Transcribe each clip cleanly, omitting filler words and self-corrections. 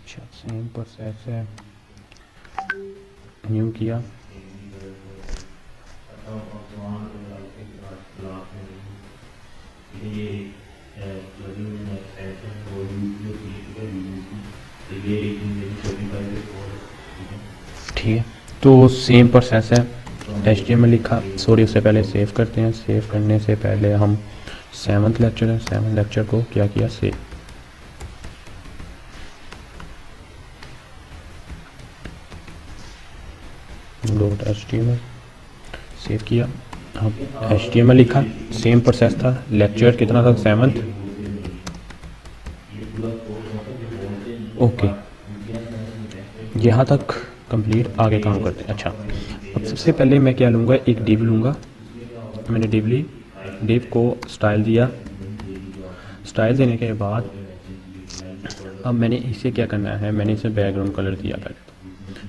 अच्छा same process है, new किया। ठीक है, तो सेम प्रोसेस है। HTML लिखा, सॉरी उससे पहले सेव करते हैं। सेव करने से पहले हम 7th लेक्चर है, 7th लेक्चर को क्या किया, सेव। .html सेव किया। अब HTML लिखा, सेम प्रोसेस था। लेक्चर कितना था, 7th। ओके, यहाँ तक कंप्लीट, आगे काम करते हैं। अच्छा, अब सबसे पहले मैं क्या लूँगा, एक डिव लूँगा। मैंने डिव ली, डिव को स्टाइल दिया। स्टाइल देने के बाद अब मैंने इसे क्या करना है, मैंने इसे बैकग्राउंड कलर दिया। पहले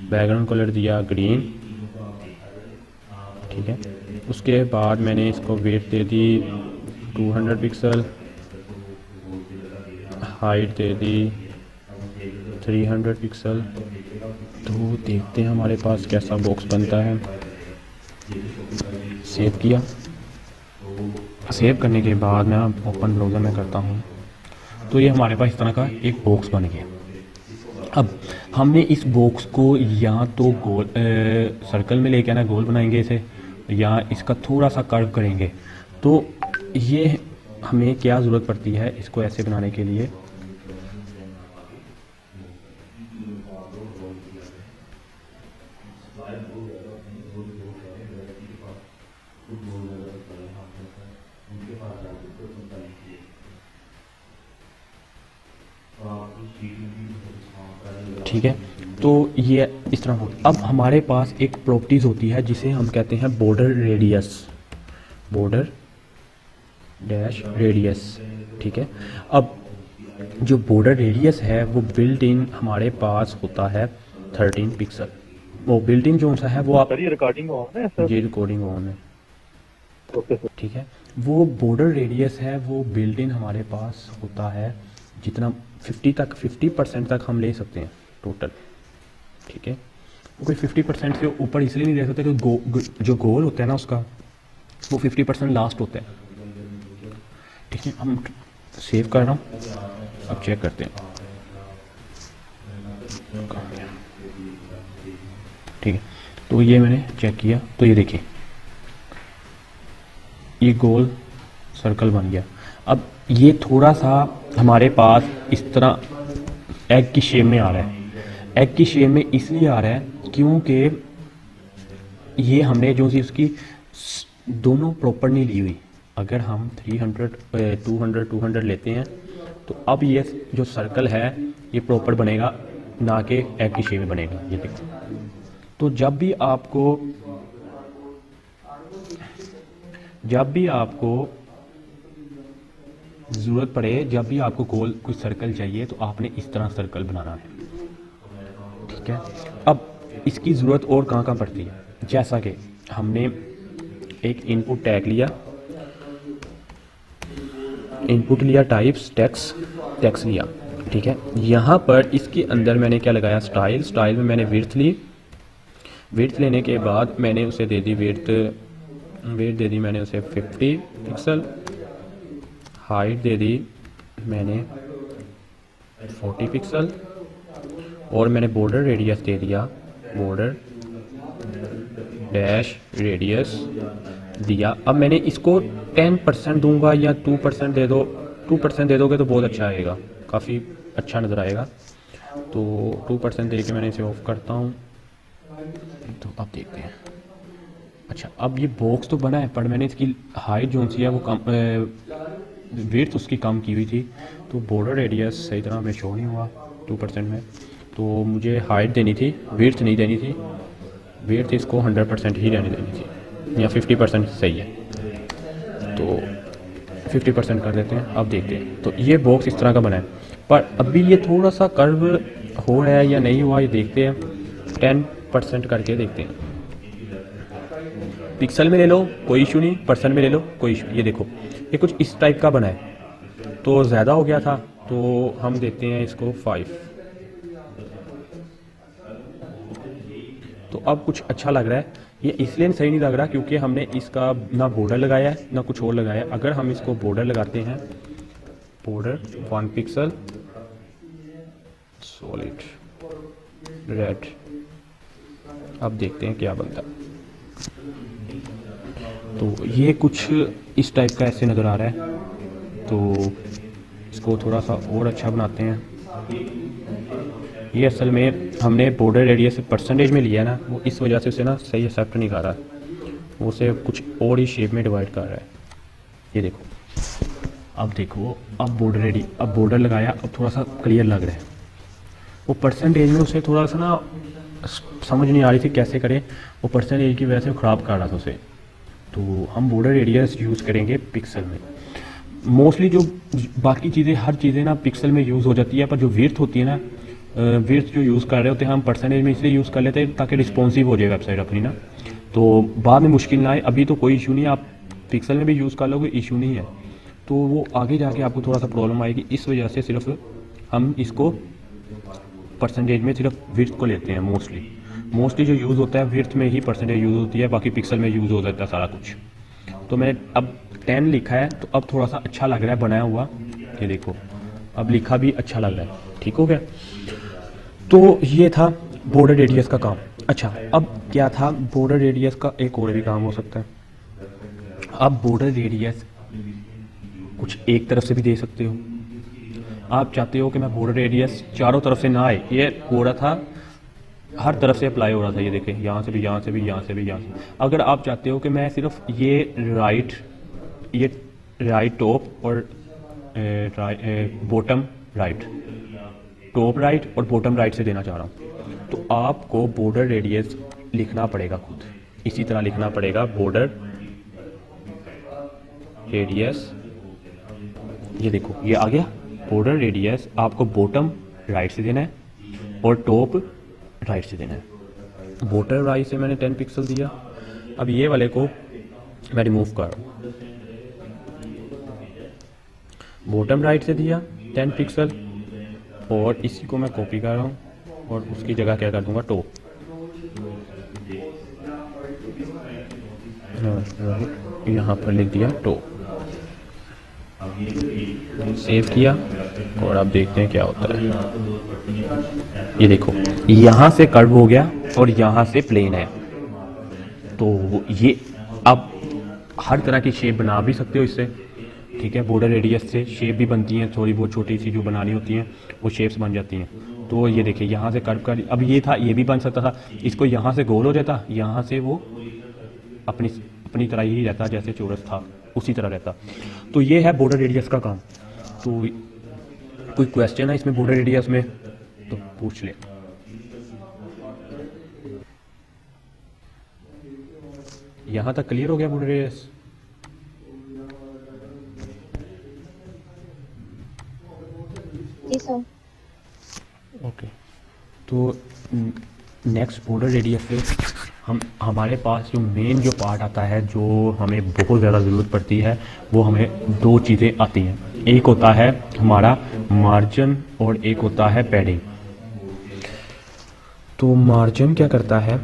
बैकग्राउंड कलर दिया ग्रीन, ठीक है। उसके बाद मैंने इसको वेट दे दी 200 पिक्सल, हाइट दे दी 300 पिक्सल। तो देखते हैं हमारे पास कैसा बॉक्स बनता है। सेव किया। सेव करने के बाद मैं ओपन ब्राउज़र में करता हूँ, तो ये हमारे पास इस तरह का एक बॉक्स बन गया। अब हमने इस बॉक्स को या तो गोल सर्कल में लेके आना, गोल बनाएंगे इसे, या इसका थोड़ा सा कर्व करेंगे। तो ये हमें क्या ज़रूरत पड़ती है इसको ऐसे बनाने के लिए, ठीक है। तो ये इस तरह हो। अब हमारे पास एक प्रॉपर्टीज़ होती है जिसे हम कहते हैं border radius, border dash radius, ठीक है। अब जो बॉर्डर रेडियस है वो बिल्ट इन हमारे पास होता है 13 पिक्सल। वो बिल्ट इन जो सा है वो आप, ये रिकॉर्डिंग ऑन है सर? ये रिकॉर्डिंग ऑन है, ओके सर। ठीक है। वो बॉर्डर रेडियस है वो बिल्ट इन हमारे पास होता है, जितना 50% तक हम ले सकते हैं टोटल, ठीक है। वो कोई 50% से ऊपर इसलिए नहीं ले सकते कि जो गोल होता है ना उसका, वो 50% लास्ट होता है, ठीक है। हम सेव कर रहा हूँ, अब चेक करते हैं, ठीक है। तो ये मैंने चेक किया, तो ये देखिए ये गोल सर्कल बन गया। अब ये थोड़ा सा हमारे पास इस तरह एग की शेप में आ रहा है। एग की शेप में इसलिए आ रहा है क्योंकि ये हमने जो सी उसकी दोनों प्रॉपर नहीं ली हुई। अगर हम 200 लेते हैं तो अब ये जो सर्कल है ये प्रॉपर बनेगा, ना कि एग की शेप में बनेगा। ये देखो, तो जब भी आपको ज़रूरत पड़े, जब भी आपको गोल कोई सर्कल चाहिए तो आपने इस तरह सर्कल बनाना है, ठीक है। अब इसकी ज़रूरत और कहाँ कहाँ पड़ती है, जैसा कि हमने एक इनपुट टैग लिया, इनपुट लिया टाइप्स टेक्स्ट लिया, ठीक है। यहाँ पर इसके अंदर मैंने क्या लगाया, स्टाइल में मैंने विड्थ ली। विड्थ लेने के बाद मैंने उसे दे दी वेट दे दी मैंने उसे 50 पिक्सल। हाइट दे दी मैंने 40 पिक्सल, और मैंने बॉर्डर रेडियस दे दिया, बॉर्डर डैश रेडियस दिया। अब मैंने इसको 10% दूंगा या 2% दे दो। 2% दे दोगे तो बहुत अच्छा आएगा, काफ़ी अच्छा नज़र आएगा। तो 2% दे के मैंने इसे ऑफ करता हूँ। तो अब देखते हैं। अच्छा, अब ये बॉक्स तो बना है, पर मैंने इसकी हाइट जो सी है वो कम, विड्थ उसकी कम की हुई थी, तो बॉर्डर रेडियस सही तरह में शो नहीं हुआ 2% में। तो मुझे हाइट देनी थी, विड्थ नहीं देनी थी। विड्थ इसको 100% ही रहने देनी थी, या 50% सही है, तो 50% कर देते हैं। अब देखते हैं, तो ये बॉक्स इस तरह का बना है, पर अभी ये थोड़ा सा कर्व हो रहा है या नहीं हुआ, ये देखते हैं। 10% करके देखते हैं। पिक्सल में ले लो कोई इशू नहीं, परसेंट में ले लो कोई इशू। ये देखो ये कुछ इस टाइप का बना है, तो ज़्यादा हो गया था, तो हम देते हैं इसको 5। तो अब कुछ अच्छा लग रहा है। ये इसलिए सही नहीं लग रहा क्योंकि हमने इसका ना बॉर्डर लगाया है ना कुछ और लगाया है। अगर हम इसको बॉर्डर लगाते हैं, बॉर्डर 1 पिक्सल सॉलिड रेड, अब देखते हैं क्या बनता है। तो ये कुछ इस टाइप का ऐसे नज़र आ रहा है, तो इसको थोड़ा सा और अच्छा बनाते हैं। ये असल में हमने बॉर्डर रेडियस परसेंटेज में लिया है ना, वो इस वजह से उसे ना सही एक्सेप्ट नहीं कर रहा, वो उसे कुछ और ही शेप में डिवाइड कर रहा है। ये देखो, अब देखो, अब बॉर्डर लगाया, अब थोड़ा सा क्लियर लग रहा है। वो परसेंटेज में उसे थोड़ा सा ना समझ नहीं आ रही थी कैसे करें, वो परसेंटेज की वजह से ख़राब कर रहा था उसे। तो हम बॉर्डर रेडियस यूज़ करेंगे पिक्सल में। मोस्टली जो बाकी चीज़ें, हर चीज़ें ना पिक्सल में यूज़ हो जाती है, पर जो विड्थ होती है ना, विड्थ जो यूज़ कर रहे होते हैं हम परसेंटेज में इसलिए यूज़ कर लेते हैं ताकि रिस्पॉन्सिव हो जाए वेबसाइट अपनी ना, तो बाद में मुश्किल ना आए। अभी तो कोई इशू नहीं है, आप पिक्सल में भी यूज़ कर लोगे, इशू नहीं है। तो वो आगे जाके आपको थोड़ा सा प्रॉब्लम आएगी, इस वजह से सिर्फ हम इसको परसेंटेज में सिर्फ विड्थ को लेते हैं। मोस्टली जो यूज़ होता है विड्थ में ही परसेंटेज यूज़ होती है, बाकी पिक्सल में यूज़ हो जाता है सारा कुछ। तो मैंने अब 10 लिखा है, तो अब थोड़ा सा अच्छा लग रहा है बनाया हुआ। ये देखो, अब लिखा भी अच्छा लग रहा है, ठीक हो गया। तो ये था बॉर्डर रेडियस का काम। अच्छा, अब क्या था, बॉर्डर रेडियस का एक और भी काम हो सकता है। अब बॉर्डर रेडियस कुछ एक तरफ से भी दे सकते हो। आप चाहते हो कि मैं बॉर्डर रेडियस चारों तरफ से ना आए, ये हो रहा था हर तरफ से अप्लाई हो रहा था, ये देखें, यहाँ से भी, यहाँ से भी, यहाँ से भी, यहाँ से। अगर आप चाहते हो कि मैं सिर्फ ये राइट टॉप और बॉटम राइट, टॉप राइट और बॉटम राइट से देना चाह रहा हूँ, तो आपको बॉर्डर रेडियस लिखना पड़ेगा खुद। इसी तरह लिखना पड़ेगा बॉर्डर रेडियस। ये देखो, ये आ गया बॉर्डर रेडियस। आपको बॉटम राइट से देना है और टॉप राइट से देना है। बॉर्डर राइट से मैंने 10 पिक्सल दिया। अब ये वाले को मैं रिमूव कर रहा हूँ, बॉटम राइट से दिया 10 पिक्सल, और इसी को मैं कॉपी कर रहा हूँ और उसकी जगह क्या कर दूंगा, टॉप। यहाँ पर लिख दिया टॉप, सेव किया, और अब देखते हैं क्या होता है। ये देखो, यहाँ से कर्व हो गया और यहाँ से प्लेन है। तो ये अब हर तरह की शेप बना भी सकते हो इससे, ठीक है। बॉर्डर रेडियस से शेप भी बनती हैं, थोड़ी बहुत छोटी सी जो बनानी होती हैं वो शेप्स बन जाती हैं। तो ये देखिए, यहाँ से कर्व कर, अब ये था, ये भी बन सकता था। इसको यहाँ से गोल हो जाता, यहाँ से वो अपनी तरह ही रहता, जैसे चौरस था उसी तरह रहता। तो ये है बॉर्डर रेडियस का काम। तो कोई क्वेश्चन है इसमें बॉर्डर रेडियस में तो पूछ ले। यहाँ तक क्लियर हो गया बॉर्डर रेडियस? जी सर। ओके, तो नेक्स्ट बॉर्डर रेडियस से हमारे पास जो मेन जो पार्ट आता है, जो हमें बहुत ज़्यादा ज़रूरत पड़ती है, वो हमें दो चीज़ें आती हैं। एक होता है हमारा मार्जिन और एक होता है पैडिंग। तो मार्जिन क्या करता है,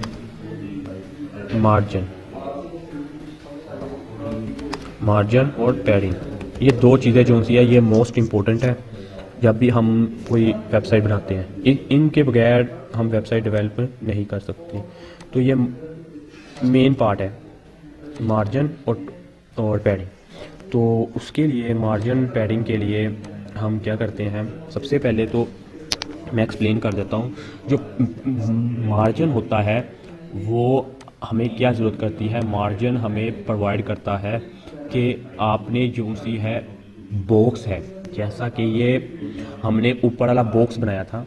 मार्जिन और पैडिंग, ये दो चीज़ें जो सी है ये मोस्ट इम्पोर्टेंट है जब भी हम कोई वेबसाइट बनाते हैं। इनके बगैर हम वेबसाइट डेवलप नहीं कर सकते। तो ये मेन पार्ट है, मार्जिन और पैडिंग। तो उसके लिए मार्जिन पैडिंग के लिए हम क्या करते हैं, सबसे पहले तो मैं एक्सप्लेन कर देता हूँ। जो मार्जिन होता है वो हमें क्या ज़रूरत करती है, मार्जिन हमें प्रोवाइड करता है कि आपने जो सी है बॉक्स है, जैसा कि ये हमने ऊपर वाला बॉक्स बनाया था,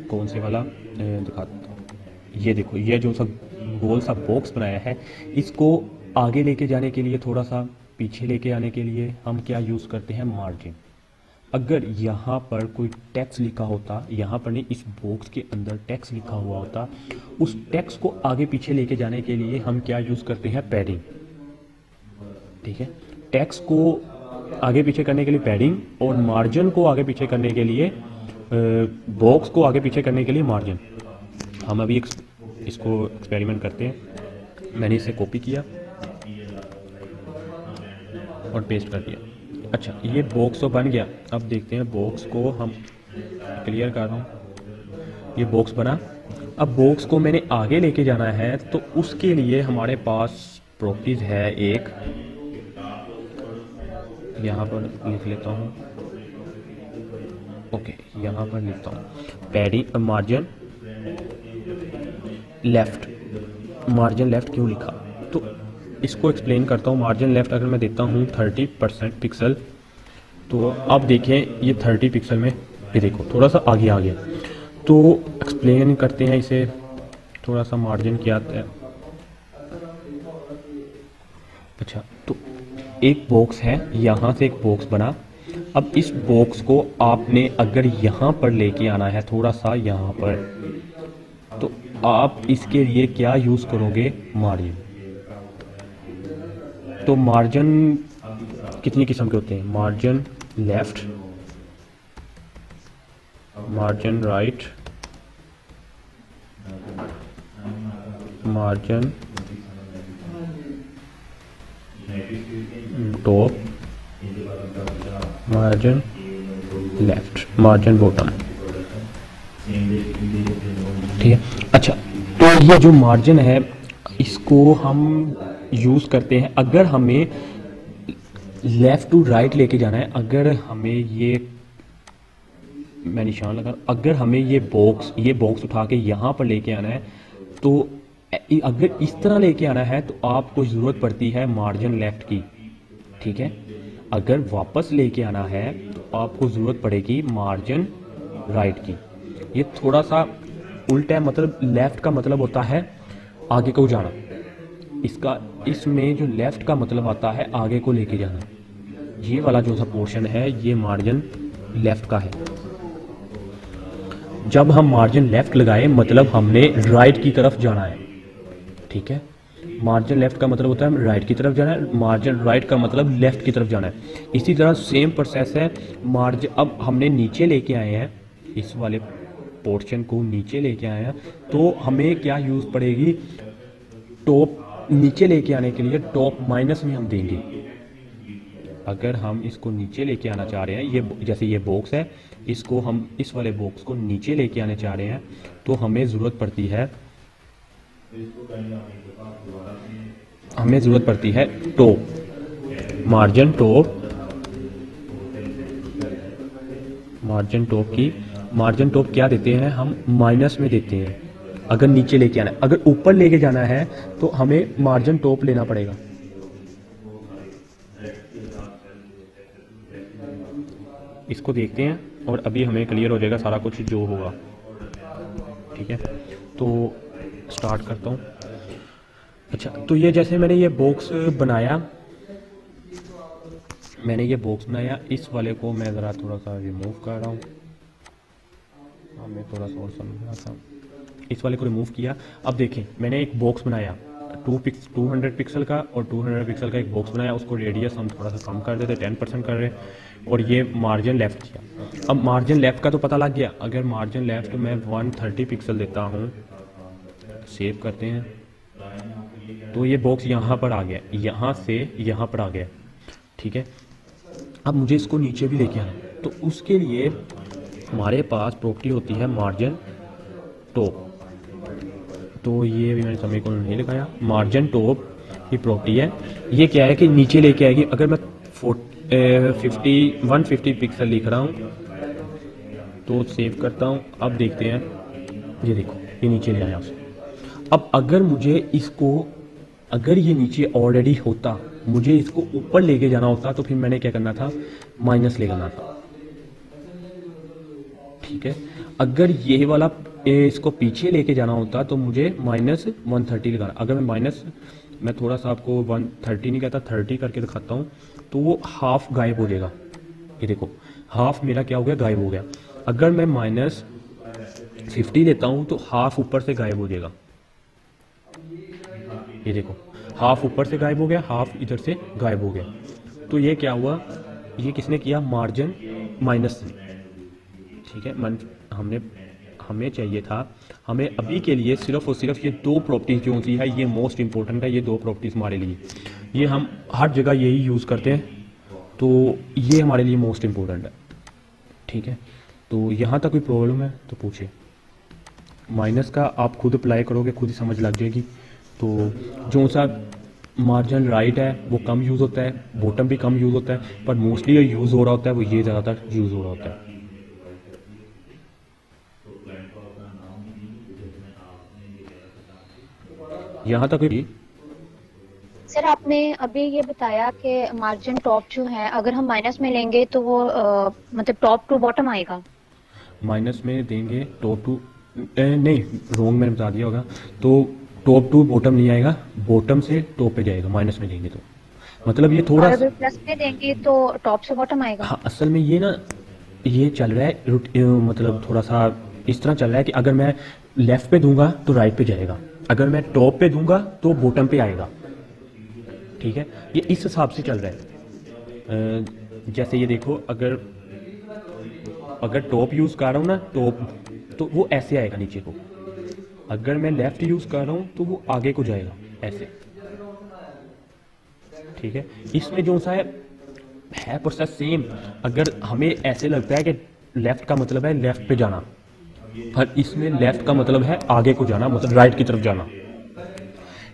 कौन से वाला दिखाता हूँ, ये देखो, ये जो सा गोल सा बॉक्स बनाया है, इसको आगे लेके जाने के लिए, थोड़ा सा पीछे लेके आने के लिए हम क्या यूज़ करते हैं, मार्जिन। अगर यहाँ पर कोई टेक्स्ट लिखा होता, यहाँ पर नहीं, इस बॉक्स के अंदर टेक्स्ट लिखा हुआ होता, उस टेक्स्ट को आगे पीछे लेके जाने के लिए हम क्या यूज़ करते हैं, पैडिंग। ठीक है, टेक्स्ट को आगे पीछे करने के लिए पैडिंग, और मार्जिन को आगे पीछे करने के लिए, बॉक्स को आगे पीछे करने के लिए मार्जिन। हम अभी इसको एक्सपेरिमेंट करते हैं। मैंने इसे कॉपी किया और पेस्ट कर दिया। अच्छा, ये बॉक्स तो बन गया। अब देखते हैं बॉक्स को हम क्लियर कर रहा हूँ। ये बॉक्स बना। अब बॉक्स को मैंने आगे लेके जाना है, तो उसके लिए हमारे पास प्रॉपर्टीज है एक, यहाँ पर लिख लेता हूँ। ओके, यहाँ पर लिखता हूँ padding margin left. Margin left क्यों लिखा, तो इसको एक्सप्लेन करता हूँ। मार्जिन लेफ्ट अगर मैं देता हूँ 30% पिक्सल, तो अब देखें ये 30 पिक्सल में, ये देखो थोड़ा सा आगे आ गया। तो एक्सप्लेन करते हैं इसे, थोड़ा सा मार्जिन क्या आता है। अच्छा, तो एक बॉक्स है, यहाँ से एक बॉक्स बना। अब इस बॉक्स को आपने अगर यहाँ पर लेके आना है, थोड़ा सा यहाँ पर, तो आप इसके लिए क्या यूज़ करोगे, मार्जिन। तो मार्जिन कितनी किस्म के होते हैं, margin left, margin right, margin top, margin left, margin bottom. ठीक है। अच्छा, तो ये जो मार्जिन है इसको हम यूज़ करते हैं अगर हमें लेफ़्ट टू राइट लेके जाना है। अगर हमें ये, मैं निशान लगा, अगर हमें ये बॉक्स उठा के यहाँ पर लेके आना है, तो अगर इस तरह लेके आना है तो आपको ज़रूरत पड़ती है मार्जिन लेफ़्ट की। ठीक है। अगर वापस लेके आना है तो आपको ज़रूरत पड़ेगी मार्जिन राइट की। ये थोड़ा सा उल्टा है, मतलब लेफ़्ट का मतलब होता है आगे को जाना, इसमें जो लेफ़्ट का मतलब आता है आगे को लेके जाना। ये वाला जो सा पोर्शन है ये मार्जिन लेफ़्ट का है। जब हम मार्जिन लेफ़्ट लगाए मतलब हमने राइट की तरफ जाना है। ठीक है। मार्जिन लेफ़्ट का मतलब होता है राइट की तरफ जाना है, मार्जिन राइट का मतलब लेफ़्ट की तरफ जाना है। इसी तरह सेम प्रोसेस है। मार्जिन अब हमने नीचे लेके आए हैं, इस वाले पोर्शन को नीचे लेके आए हैं, तो हमें क्या यूज़ पड़ेगी, टॉप। नीचे लेके आने के लिए टॉप माइनस में हम देंगे। अगर हम इसको नीचे लेके आना चाह रहे हैं, ये जैसे ये बॉक्स है, इसको हम इस वाले बॉक्स को नीचे लेके आने चाह रहे हैं, तो हमें ज़रूरत पड़ती है top, margin top, margin top की। मार्जिन टॉप क्या देते हैं हम, माइनस में देते हैं अगर नीचे लेके आना है। अगर ऊपर लेके जाना है तो हमें मार्जिन टॉप लेना पड़ेगा। इसको देखते हैं और अभी हमें क्लियर हो जाएगा सारा कुछ जो होगा। ठीक है, तो स्टार्ट करता हूँ। अच्छा, तो ये जैसे मैंने ये बॉक्स बनाया, इस वाले को मैं ज़रा थोड़ा सा रिमूव कर रहा हूँ। मैं थोड़ा सा और समझा था, इस वाले को रिमूव किया। अब देखें, मैंने एक बॉक्स बनाया 200 पिक्सल का और 200 पिक्सल का एक बॉक्स बनाया। उसको रेडियस हम थोड़ा सा कम कर देते, 10% कर रहे हैं, और ये मार्जिन लेफ़्ट किया। अब मार्जिन लेफ़्ट का तो पता लग गया। अगर मार्जिन लेफ़्ट मैं 130 पिक्सल देता हूँ, सेव करते हैं, तो ये बॉक्स यहाँ पर आ गया, यहाँ से यहाँ पर आ गया। ठीक है। अब मुझे इसको नीचे भी लेके आना, तो उसके लिए हमारे पास प्रॉपर्टी होती है मार्जिन टॉप। तो ये भी मैंने समय को नहीं लगाया। मार्जिन टॉप की प्रॉपर्टी है, ये क्या है कि नीचे लेके आएगी। अगर मैं 150 पिक्सल लिख रहा हूँ तो सेव करता हूँ। अब देखते हैं, ये देखो ये नीचे ले आया उसे। अब अगर मुझे इसको, अगर ये नीचे ऑलरेडी होता, मुझे इसको ऊपर लेके जाना होता, तो फिर मैंने क्या करना था, माइनस ले करना था। ठीक है। अगर ये वाला इसको पीछे लेके जाना होता तो मुझे -130 लगाना। अगर मैं थोड़ा सा आपको 130 नहीं कहता, 30 करके दिखाता हूँ, तो वो हाफ गायब हो जाएगा। ये देखो हाफ मेरा क्या हो गया, गायब हो गया। अगर मैं -50 लेता हूँ तो हाफ ऊपर से गायब हो जाएगा। ये देखो हाफ ऊपर से गायब हो गया, हाफ इधर से गायब हो गया। तो ये क्या हुआ, ये किसने किया, मार्जिन माइनस से। ठीक है, हमने हमें चाहिए था, हमें अभी के लिए सिर्फ और सिर्फ ये दो प्रॉपर्टीज़ जो सी है, ये मोस्ट इंपॉर्टेंट है, ये दो प्रॉपर्टीज़ हमारे लिए, ये हम हर जगह यही यूज़ करते हैं, तो ये हमारे लिए मोस्ट इंपॉर्टेंट है। ठीक है, तो यहाँ तक कोई प्रॉब्लम है तो पूछिए। माइनस का आप खुद अप्लाई करोगे, खुद ही समझ लग जाएगी। तो जो सा मार्जिन राइट है वो कम यूज़ होता है, बॉटम भी कम यूज़ होता है, पर मोस्टली जो यूज़ हो रहा होता है वो ये ज़्यादातर यूज़ हो रहा होता है। यहाँ तक भी सर आपने अभी ये बताया कि मार्जिन टॉप जो है अगर हम माइनस में लेंगे तो वो मतलब टॉप टू बॉटम आएगा। माइनस में देंगे टॉप टू, नहीं रॉन्ग मैंने बता दिया होगा, तो टॉप टू बॉटम नहीं आएगा, बॉटम से टॉप पे जाएगा माइनस में देंगे तो। मतलब ये थोड़ा, अगर प्लस में देंगे तो टॉप से बॉटम आएगा। हाँ असल में ये ना ये चल रहा है मतलब थोड़ा सा इस तरह चल रहा है कि अगर मैं लेफ्ट पे दूंगा तो राइट पे जाएगा, अगर मैं टॉप पे दूंगा तो बॉटम पे आएगा। ठीक है, ये इस हिसाब से चल रहा है। जैसे ये देखो, अगर टॉप यूज़ कर रहा हूँ ना टॉप, तो वो ऐसे आएगा नीचे को, अगर मैं लेफ्ट यूज़ कर रहा हूँ तो वो आगे को जाएगा ऐसे। ठीक है, इसमें जो सा है प्रोसेस सेम। अगर हमें ऐसे लगता है कि लेफ्ट का मतलब है लेफ्ट पे जाना, पर इसमें लेफ्ट का मतलब है आगे को जाना, मतलब राइट की तरफ जाना।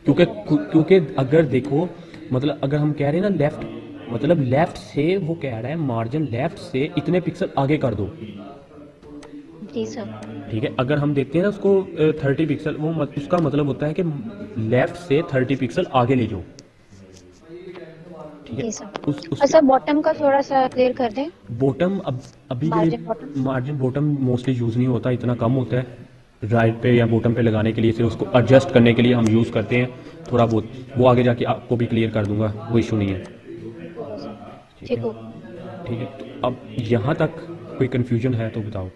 क्योंकि अगर देखो, मतलब अगर हम कह रहे हैं ना लेफ्ट, मतलब लेफ्ट से वो कह रहा है मार्जिन लेफ्ट से इतने पिक्सल आगे कर दो। जी सर। ठीक है, अगर हम देखते हैं ना उसको 30 पिक्सल, वो उसका मतलब होता है कि लेफ्ट से 30 पिक्सल आगे ले जाओ। ठीक है, सर बॉटम का थोड़ा सा क्लियर कर दें। बॉटम अभी मार्जिन बॉटम मोस्टली यूज़ नहीं होता, इतना कम होता है। राइट पे या बॉटम पे लगाने के लिए, सिर्फ उसको एडजस्ट करने के लिए हम यूज़ करते हैं थोड़ा बहुत, वो आगे जाके आपको भी क्लियर कर दूंगा, वो इशू नहीं है। ठीक है, ठीक है। तो अब यहाँ तक कोई कन्फ्यूजन है तो बताओ।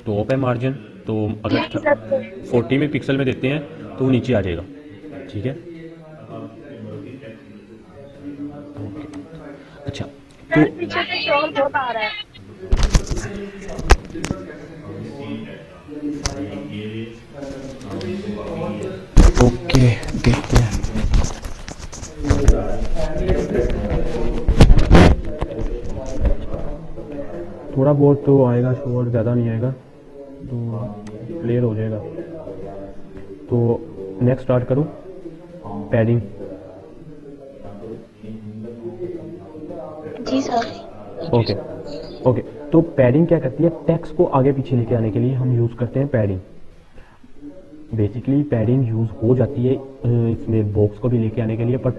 टॉप है मार्जिन, तो अगर 40 में पिक्सल में देते हैं तो वो नीचे आ जाएगा। ठीक है, अच्छा तो पीछे से शोर बहुत आ रहा है। ओके देखते हैं। थोड़ा बहुत तो आएगा शोर, ज़्यादा नहीं आएगा, तो क्लियर हो जाएगा। तो नेक्स्ट स्टार्ट करूँ। पैडिंग। जी सर। ओके ओके, तो पैडिंग क्या करती है, टेक्स्ट को आगे पीछे लेके आने के लिए हम यूज़ करते हैं पैडिंग। बेसिकली पैडिंग यूज़ हो जाती है इसमें बॉक्स को भी लेके आने के लिए, पर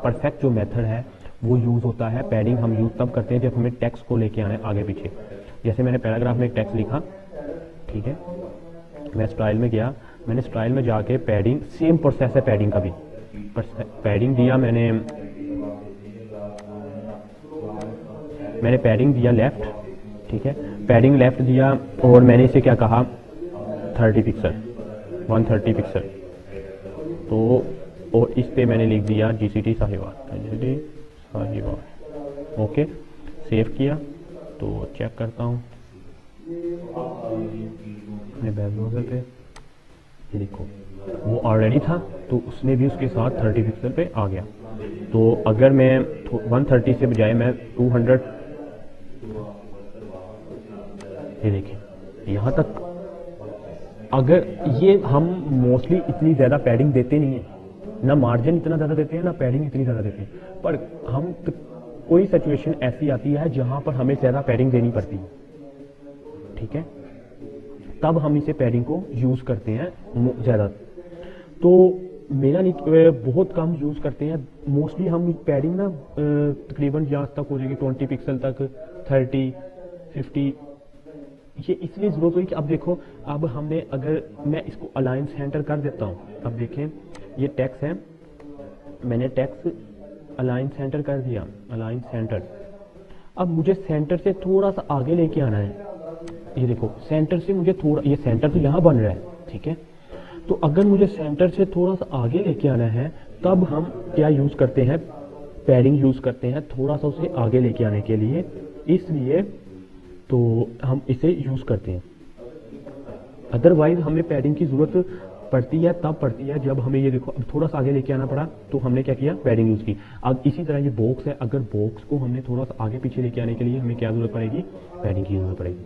परफेक्ट जो मेथड है वो यूज़ होता है, पैडिंग हम यूज़ तब करते हैं जब हमें टेक्स्ट को लेके आना है आगे पीछे। जैसे मैंने पैराग्राफ में एक टेक्स्ट लिखा, ठीक है, मैं स्टाइल में गया, मैंने स्टाइल में जाके पैडिंग, सेम प्रोसेस है पैडिंग का भी, पैडिंग दिया मैंने पैडिंग दिया लेफ़्ट। ठीक है, पैडिंग लेफ़्ट दिया और मैंने इसे क्या कहा, 30 पिक्सल, 130 पिक्सल। तो और इस पे मैंने लिख दिया GCT साहिवाल। ओके, सेव किया। तो चेक करता हूँ अपने वेब ब्राउज़र पे, ये देखो वो ऑलरेडी था, तो उसने भी उसके साथ 30 पिक्सल पे आ गया। तो अगर मैं 130 से बजाय मैं 200, ये देखिए यहाँ तक। अगर ये हम मोस्टली इतनी ज़्यादा पैडिंग देते नहीं हैं, ना मार्जिन इतना ज़्यादा देते हैं, ना पैडिंग इतनी ज़्यादा देते हैं, पर हम कोई सिचुएशन ऐसी आती है जहाँ पर हमें ज़्यादा पैडिंग देनी पड़ती है। ठीक है, तब हम इसे पैडिंग को यूज़ करते हैं ज़्यादा। तो मेरा नहीं, बहुत कम यूज़ करते हैं। मोस्टली हम पैडिंग ना तकरीबन यहाँ तक हो जाएगी 20 पिक्सल तक, 30, 50। ये इसलिए ज़रूरत हुई कि अब देखो, अब हमने, अगर मैं इसको अलाइन सेंटर कर देता हूँ, अब देखें ये टेक्स्ट है, मैंने टेक्स्ट अलाइन सेंटर कर दिया, अलाइन सेंटर। अब मुझे सेंटर से थोड़ा सा आगे लेके आना है, ये देखो सेंटर से मुझे थोड़ा, ये सेंटर तो यहाँ बन रहा है, ठीक है। तो अगर मुझे सेंटर से थोड़ा सा आगे लेके आना है, तब हम क्या यूज़ करते हैं, पैडिंग यूज़ करते हैं थोड़ा सा उसे आगे लेके आने के लिए, इसलिए तो हम इसे यूज़ करते हैं। अदरवाइज हमें पैडिंग की ज़रूरत पड़ती है, तब पड़ती है जब हमें ये देखो अब थोड़ा सा आगे लेके आना पड़ा तो हमने क्या किया, पैडिंग यूज़ की। अब इसी तरह ये बॉक्स है, अगर बॉक्स को हमने थोड़ा सा आगे पीछे लेके आने के लिए हमें क्या ज़रूरत पड़ेगी, पैडिंग की ज़रूरत पड़ेगी।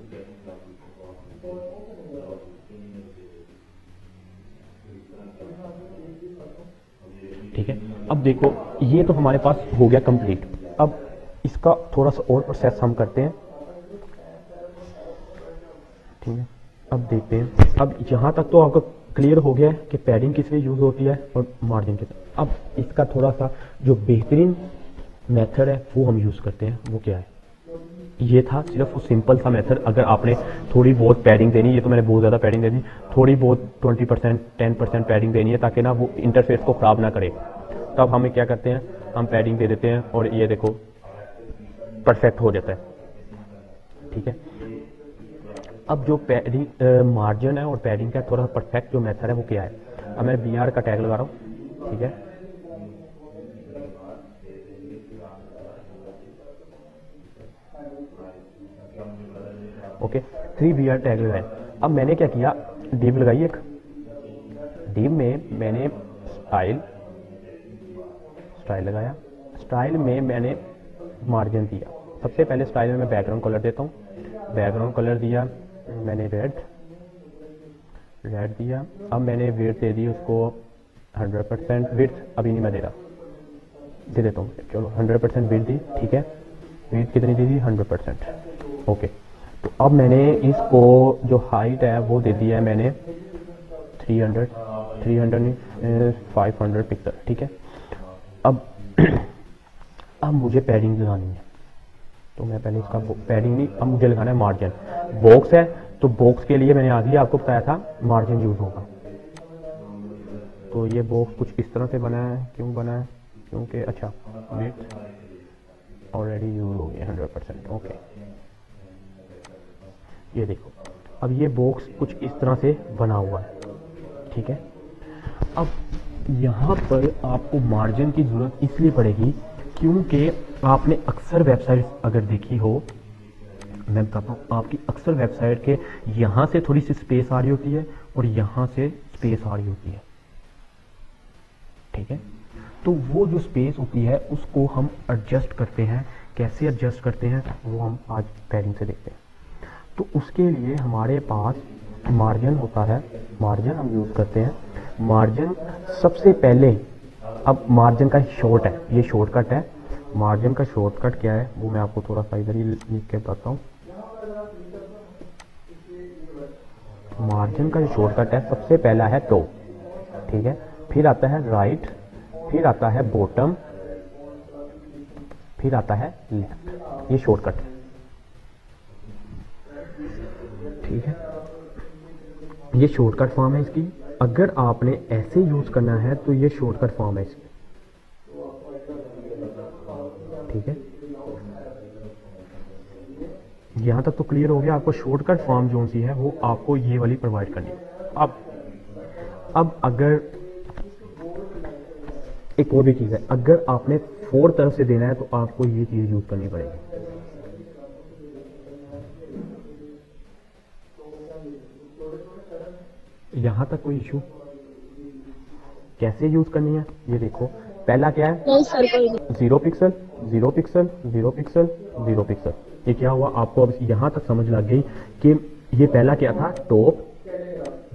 ठीक है, अब देखो ये तो हमारे पास हो गया कंप्लीट। अब इसका थोड़ा सा और प्रोसेस हम करते हैं। ठीक है, अब देखते हैं। अब यहाँ तक तो आपको क्लियर हो गया है कि पैडिंग किस लिए यूज़ होती है और मार्जिन किस। अब इसका थोड़ा सा जो बेहतरीन मेथड है वो हम यूज़ करते हैं। वो क्या है, ये था सिर्फ वो सिंपल सा मेथड। अगर आपने थोड़ी बहुत पैडिंग देनी, ये तो मैंने बहुत ज़्यादा पैडिंग देनी, थोड़ी बहुत 20% 10% पैडिंग देनी है ताकि ना वो इंटरफेस को ख़राब ना करे, तब हमें क्या करते हैं, हम पैडिंग दे देते हैं और ये देखो परफेक्ट हो जाता है। ठीक है, अब जो पैडिंग मार्जिन है और पैडिंग का थोड़ा परफेक्ट जो मेथड है वो क्या है। अब मैं BR का टैग लगा रहा हूँ। ठीक है, ओके, 3 BR टैग लगाए। अब मैंने क्या किया, डिव लगाई एक, डिव में मैंने स्टाइल लगाया, स्टाइल में मैंने मार्जिन दिया। सबसे पहले स्टाइल में मैं बैकग्राउंड कलर देता हूँ, बैकग्राउंड कलर दिया मैंने रेड दिया। अब मैंने विड्थ दे दी उसको 100%, विड्थ अभी नहीं मैं दे रहा, दे देता हूँ, चलो 100% विड्थ दी। ठीक है, विड्थ कितनी दी थी, 100%। ओके, तो अब मैंने इसको जो हाइट है वो दे दिया है मैंने 500 पिक्सल। ठीक है, अब मुझे पैडिंग लगानी है, तो मैं पहले इसका पैडिंग नहीं, अब मुझे लगाना है मार्जिन। बॉक्स है तो बॉक्स के लिए मैंने आगे आपको बताया था मार्जिन यूज होगा। तो ये बॉक्स कुछ इस तरह से बना है, क्यों बना है, क्योंकि अच्छा विड्थ ऑलरेडी यूज हो गया 100%। ओके, ये देखो अब ये बॉक्स कुछ इस तरह से बना हुआ है। ठीक है, अब यहाँ पर आपको मार्जिन की ज़रूरत इसलिए पड़ेगी क्योंकि आपने अक्सर वेबसाइट अगर देखी हो, मैं बताता हूँ, आपकी अक्सर वेबसाइट के यहाँ से थोड़ी सी स्पेस आ रही होती है और यहाँ से स्पेस आ रही होती है। ठीक है, तो वो जो स्पेस होती है उसको हम एडजस्ट करते हैं। कैसे एडजस्ट करते हैं वो हम आज पैडिंग से देखते हैं। तो उसके लिए हमारे पास मार्जिन होता है, मार्जिन हम यूज़ करते हैं। मार्जिन सबसे पहले, अब मार्जिन का शॉर्ट है, ये शॉर्टकट है। मार्जिन का शॉर्टकट क्या है वो मैं आपको थोड़ा सा इधर ही लिख के बताता हूँ। मार्जिन का जो शॉर्टकट है सबसे पहला है टॉप। ठीक है, फिर आता है राइट, फिर आता है बॉटम, फिर आता है लेफ्ट। ये शॉर्टकट है। ठीक है, ये शॉर्टकट फॉर्म है इसकी। अगर आपने ऐसे यूज करना है तो ये शॉर्टकट फॉर्म है इसकी। ठीक है, यहां तक तो क्लियर हो गया। आपको शॉर्टकट फॉर्म जो सी है वो आपको ये वाली प्रोवाइड करनी है। अब अगर एक और भी चीज है, अगर आपने 4 तरफ से देना है तो आपको ये चीज यूज करनी पड़ेगी। यहां तक कोई इशू, कैसे यूज करनी है ये देखो। पहला क्या है, 0 पिक्सल 0 पिक्सल 0 पिक्सल 0 पिक्सल। ये क्या हुआ, आपको अब यहां तक समझ लग गई कि ये पहला क्या था, टॉप,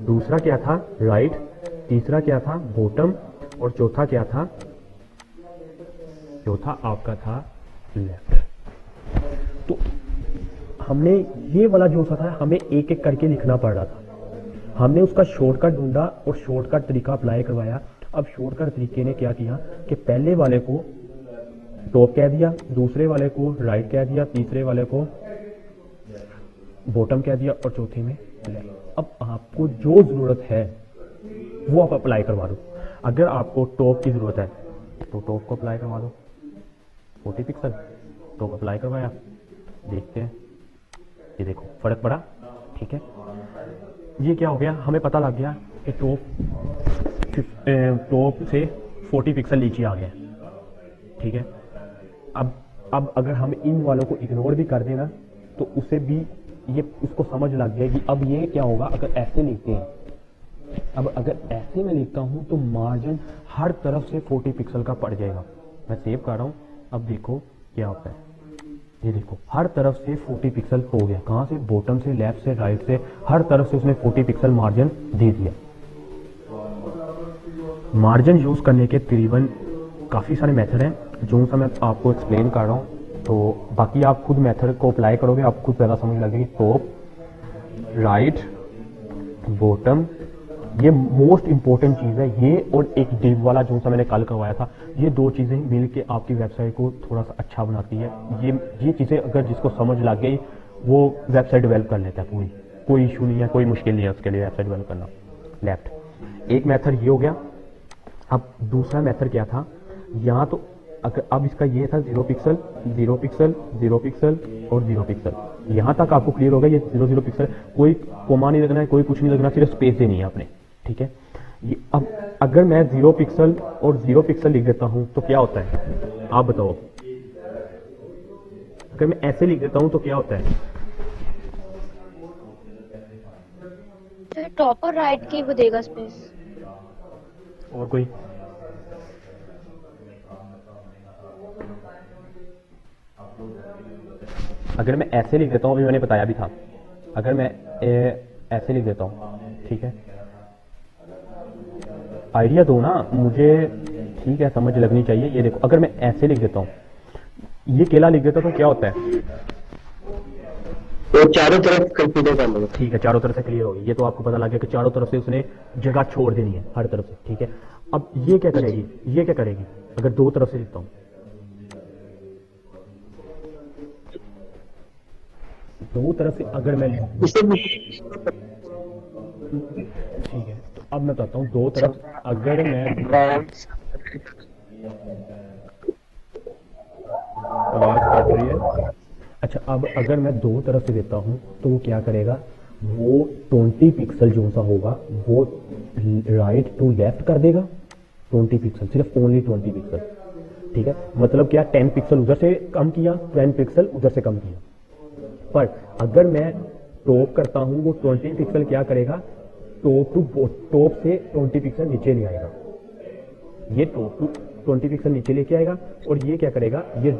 दूसरा क्या था, राइट, तीसरा क्या था, बॉटम, और चौथा क्या था, चौथा आपका था लेफ्ट। तो हमने ये वाला जो सा था हमें एक एक करके लिखना पड़ रहा था। हमने उसका शॉर्टकट ढूंढा और शॉर्टकट तरीका अप्लाई करवाया। अब शॉर्टकट तरीके ने क्या किया कि पहले वाले को टॉप कह दिया, दूसरे वाले को राइट कह दिया, तीसरे वाले को बॉटम कह दिया और चौथे में लेफ्ट। अब आपको जो जरूरत है वो आप अप्लाई करवा दो। अगर आपको टॉप की जरूरत है तो टॉप को अप्लाई करवा दो, 40 पिक्सल टॉप अप्लाई करवाया। देखते हैं, ये देखो फर्क पड़ा। ठीक है, ये क्या हो गया, हमें पता लग गया कि टॉप से 40 पिक्सल नीचे आ गया। ठीक है, अब अगर हम इन वालों को इग्नोर भी कर देना तो उसे भी ये इसको समझ लग गया कि अब ये क्या होगा अगर ऐसे लिखते हैं। अब अगर ऐसे में लिखता हूँ तो मार्जिन हर तरफ से 40 पिक्सल का पड़ जाएगा। मैं सेव कर रहा हूँ, अब देखो क्या होता है। ये देखो हर तरफ से 40 पिक्सल हो गया। कहाँ से? बॉटम से, लेफ्ट से, राइट से, हर तरफ से उसने 40 पिक्सल मार्जिन दे दिया। मार्जिन यूज करने के तकरीबन काफ़ी सारे मेथड हैं जो सा मैं आपको एक्सप्लेन कर रहा हूँ। तो बाकी आप खुद मेथड को अप्लाई करोगे, आप खुद ज़्यादा समझ लगेगी। टॉप, राइट, बॉटम, ये मोस्ट इंपॉर्टेंट चीज़ है। ये और एक डिव वाला जो सा मैंने कल करवाया था, ये दो चीज़ें मिल के आपकी वेबसाइट को थोड़ा सा अच्छा बनाती है। ये चीज़ें अगर जिसको समझ लग गई वो वेबसाइट डेवलप कर लेता है पूरी, कोई इशू नहीं है, कोई मुश्किल नहीं है उसके लिए वेबसाइट डेवलप करना। लेफ्ट एक मेथड ये हो गया। अब दूसरा मेथड क्या था? यहाँ तो अगर अब इसका ये था 0 पिक्सल 0 पिक्सल 0 पिक्सल और 0 पिक्सल। यहाँ तक आपको क्लियर होगा ये 0 पिक्सल, कोई कोमा नहीं लगना है, कोई कुछ नहीं लगना, सिर्फ स्पेस देनी है आपने। ठीक है, ये अब अगर मैं 0 पिक्सल और 0 पिक्सल लिख देता हूँ तो क्या होता है आप बताओ? अगर मैं ऐसे लिख देता हूँ तो क्या होता है? टॉप और राइट की वो देगा स्पेस। और कोई? अगर मैं ऐसे लिख देता हूँ, अभी मैंने बताया भी था, अगर मैं ऐसे लिख देता हूँ, ठीक है, आइडिया दो ना मुझे, ठीक है, समझ लगनी चाहिए। ये देखो अगर मैं ऐसे लिख देता हूँ, ये केला लिख देता तो क्या होता है? तो चारों तरफ कंसीडर कर लो। ठीक है, चारों तरफ से क्लियर होगी। ये तो आपको पता लग गया कि चारों तरफ से उसने जगह छोड़ देनी है हर तरफ से। ठीक है, अब ये क्या करेगी? ये क्या करेगी अगर दो तरफ से लिखता हूँ? दो तरफ से अगर मैं ठीक है, तो अब मैं बताता हूँ दो तरफ अगर मैं आवाज कट रही है। अच्छा, अब अगर मैं दो तरफ से देता हूँ तो वो क्या करेगा? वो 20 पिक्सल जो सा होगा वो राइट टू लेफ्ट कर देगा। 20 पिक्सल, सिर्फ ओनली 20 पिक्सल। ठीक है, मतलब क्या? 10 पिक्सल उधर से कम किया, 10 पिक्सल उधर से कम किया। पर अगर मैं टॉप करता हूं वो 20 पिक्सल क्या करेगा? टॉप से 20 पिक्सल नीचे ले आएगा। ये टॉप टू 20 पिक्सल नीचे लेके आएगा और ये क्या करेगा? ये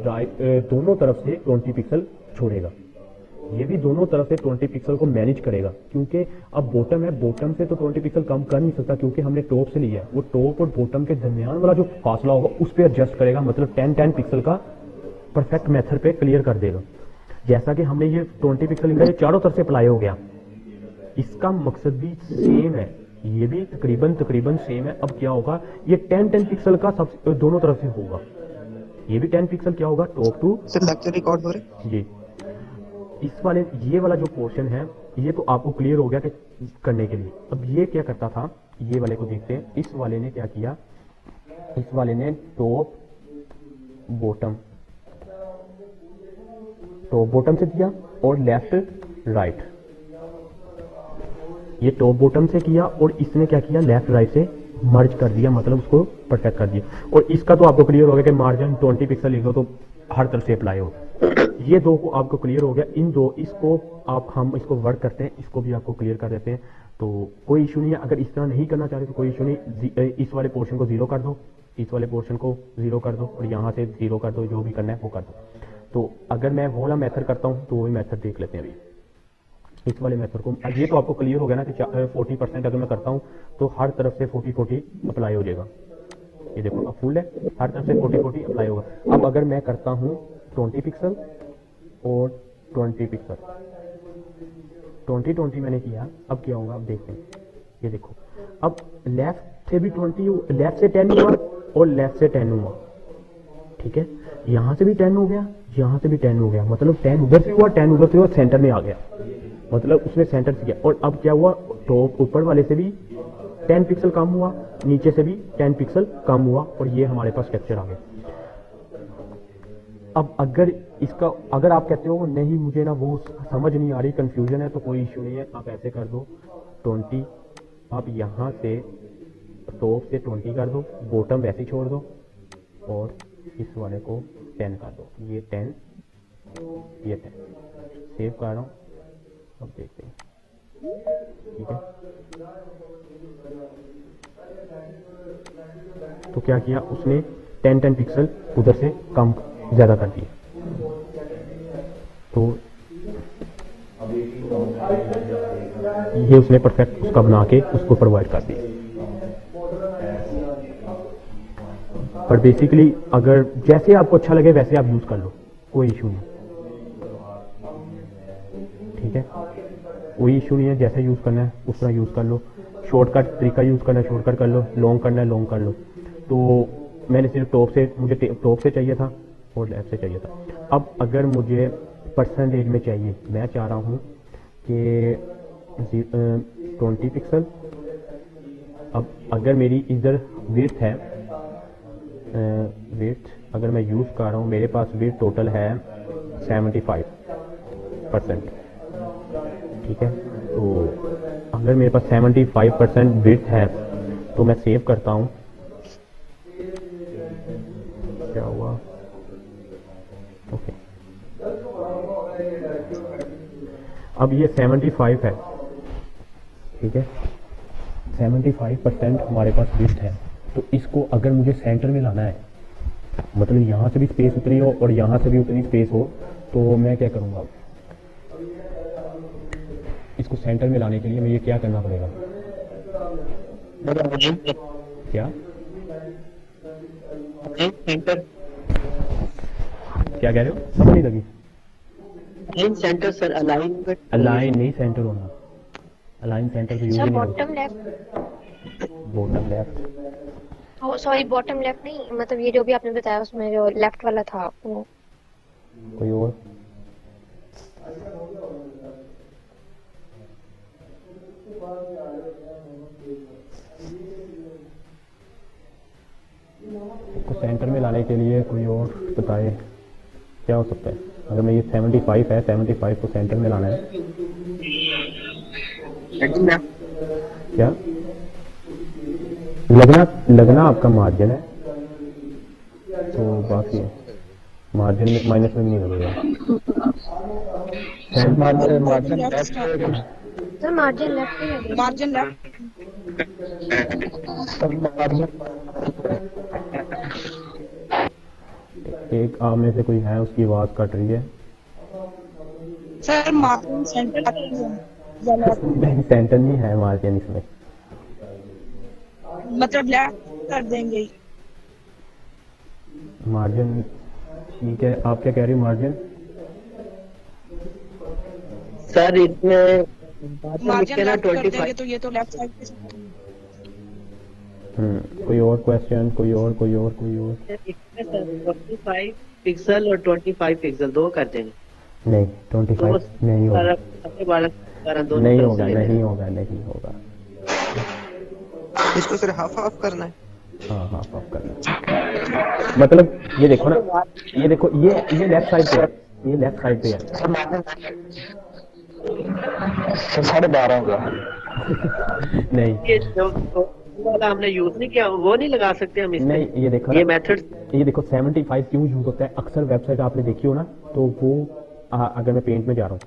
दोनों तरफ से 20 पिक्सल छोड़ेगा। ये भी दोनों तरफ से 20 पिक्सल को मैनेज करेगा, क्योंकि अब बॉटम है, बॉटम से तो 20 पिक्सल कम कर नहीं सकता क्योंकि हमने टॉप से लिया है। वो टॉप और बॉटम के दरमियान वाला जो फासला होगा उस पर एडजस्ट करेगा, मतलब 10 पिक्सल का परफेक्ट मेथड पे क्लियर कर देगा। जैसा कि हमने ये 20 पिक्सल लिखा, ये चारों तरफ से अप्लाई हो गया। इसका मकसद भी सेम है, ये भी तकरीबन सेम है। अब क्या होगा? ये 10 पिक्सल का सब दोनों तरफ से होगा। ये भी 10 पिक्सल क्या होगा? Top to. लेक्चर रिकॉर्ड हो रहे? ये इस वाले ये वाला जो पोर्शन है ये तो आपको क्लियर हो गया कि करने के लिए। अब ये क्या करता था, ये वाले को देखते हैं। इस वाले ने क्या किया? इस वाले ने टॉप बॉटम से दिया और लेफ्ट राइट। ये टॉप बॉटम से किया और इसने क्या किया? लेफ्ट राइट से मर्ज कर दिया, मतलब उसको परफेक्ट कर दिया। और इसका तो आपको क्लियर हो गया कि मार्जिन 20 पिक्सल लिखो तो हर तरफ से अप्लाई हो। ये दो को आपको क्लियर हो गया। इन दो इसको हम इसको वर्क करते हैं, इसको भी आपको क्लियर कर देते हैं, तो कोई इशू नहीं है। अगर इस तरह नहीं करना चाहते तो कोई इशू नहीं। इस वाले पोर्शन को 0 कर दो, इस वाले पोर्शन को 0 कर दो और यहाँ से 0 कर दो, जो भी करना है वो कर दो। तो अगर मैं वो वाला मेथड करता हूँ तो वही मेथड देख लेते हैं अभी। इस वाले मेथड को, ये तो आपको क्लियर हो गया ना कि 40% अगर मैं करता हूँ तो हर तरफ से 40 अप्लाई हो जाएगा। ये देखो अब फुल है, हर तरफ से 40 अप्लाई होगा। अब अगर मैं करता हूँ 20 पिक्सल और 20 पिक्सल, 20 मैंने किया, अब क्या होगा? अब देखते हैं। ये देखो अब लेफ्ट से भी 20, लेफ्ट से 10 हुआ और लेफ्ट से 10 हुआ। ठीक है, यहाँ से भी 10 हो गया, यहाँ से भी 10 हो गया, मतलब 10 उधर से हुआ, 10 उधर से हुआ, सेंटर में आ गया, मतलब उसने सेंटर से किया। और अब क्या हुआ? टॉप ऊपर वाले से भी 10 पिक्सल कम हुआ, नीचे से भी 10 पिक्सल कम हुआ और ये हमारे पास स्ट्रक्चर आ गया। अब अगर आप कहते हो नहीं मुझे ना वो समझ नहीं आ रही, कंफ्यूजन है, तो कोई इशू नहीं है। आप ऐसे कर दो 20, आप यहाँ से टॉप से 20 कर दो, बॉटम वैसे छोड़ दो और इस वाले को 10 कर दो। ये 10, ये 10 सेव कर रहा हूँ। अब देखते हैं, ठीक है। तो क्या किया उसने, 10 पिक्सल उधर से कम ज़्यादा कर दिए। तो ये उसने परफेक्ट उसका बना के उसको प्रोवाइड कर दिया। पर बेसिकली अगर जैसे आपको अच्छा लगे वैसे आप यूज़ कर लो, कोई इशू नहीं, ठीक है, कोई इशू नहीं है। जैसे यूज़ करना है उस तरह यूज़ कर लो। शॉर्टकट तरीका यूज़ करना है शॉर्टकट कर लो, लॉन्ग करना है लॉन्ग कर लो। तो मैंने सिर्फ टॉप से, मुझे टॉप से चाहिए था और लेफ्ट से चाहिए था। अब अगर मुझे परसेंटेज में चाहिए, मैं चाह रहा हूँ कि 20 पिक्सल। अब अगर मेरी इधर विड्थ है, विड्थ अगर मैं यूज़ कर रहा हूँ, मेरे पास विड्थ टोटल है 75%, ठीक है। तो अगर मेरे पास 75% विड्थ है तो मैं सेव करता हूँ। क्या हुआ, ओके। अब ये 75 है, ठीक है, 75% हमारे पास विड्थ है। तो इसको अगर मुझे सेंटर में लाना है, मतलब यहाँ से भी स्पेस उतनी हो और यहाँ से भी उतनी स्पेस हो, तो मैं क्या करूँगा, इसको सेंटर में लाने के लिए मुझे क्या करना पड़ेगा, क्या सेंटर, क्या कह रहे हो, समझ नहीं लगी। सेंटर सर, अलाइन नहीं, सेंटर होना। अलाइन सेंटर तो यूज नहीं bottom left, bottom left, sorry bottom left नहीं, मतलब ये जो भी आपने बताया उसमें जो लेफ्ट वाला था वो। कोई और, इसको सेंटर में लाने के लिए कोई और बताए क्या हो सकता है। अगर मैं ये 75 है, 75 को सेंटर में लाना है, क्या लगना आपका मार्जिन है, तो बाकी मार्जिन में माइनस में नहीं लगेगा। सर मार्जिन लेफ्ट ही लगेगा, मार्जिन लेफ्ट। एक आप में से कोई है, उसकी आवाज कट रही है। सर मार्जिन सेंटर नहीं, सेंटर नहीं है मार्जिन इसमें, मतलब लेफ्ट कर देंगे। मार्जिन ठीक है। आप क्या कह रही हो, मार्जिन सर इसमें मार्जिन लेफ्ट कर देंगे तो ये तो लेफ्ट साइड पे। कोई और क्वेश्चन, कोई और 25 पिक्सल और 25 पिक्सल दो कर देंगे। नहीं, 25 नहीं होगा, नहीं होगा, नहीं होगा, नहीं होगा। इसको सिर्फ हाफ करना है। हाँ, हाफ करना है। मतलब ये देखो ना, ये देखो, ये लेफ्ट साइड पे है, ये लेफ्ट साइड पे है। 12.5 होगा। नहीं, ये जो वाला हमने यूज नहीं किया वो नहीं लगा सकते हम इसमें। नहीं, ये देखो, ये मेथड, ये देखो 75 क्यों यूज होता है। अक्सर वेबसाइट आपने देखी हो ना, तो वो अगर मैं पेंट में जा रहा हूँ,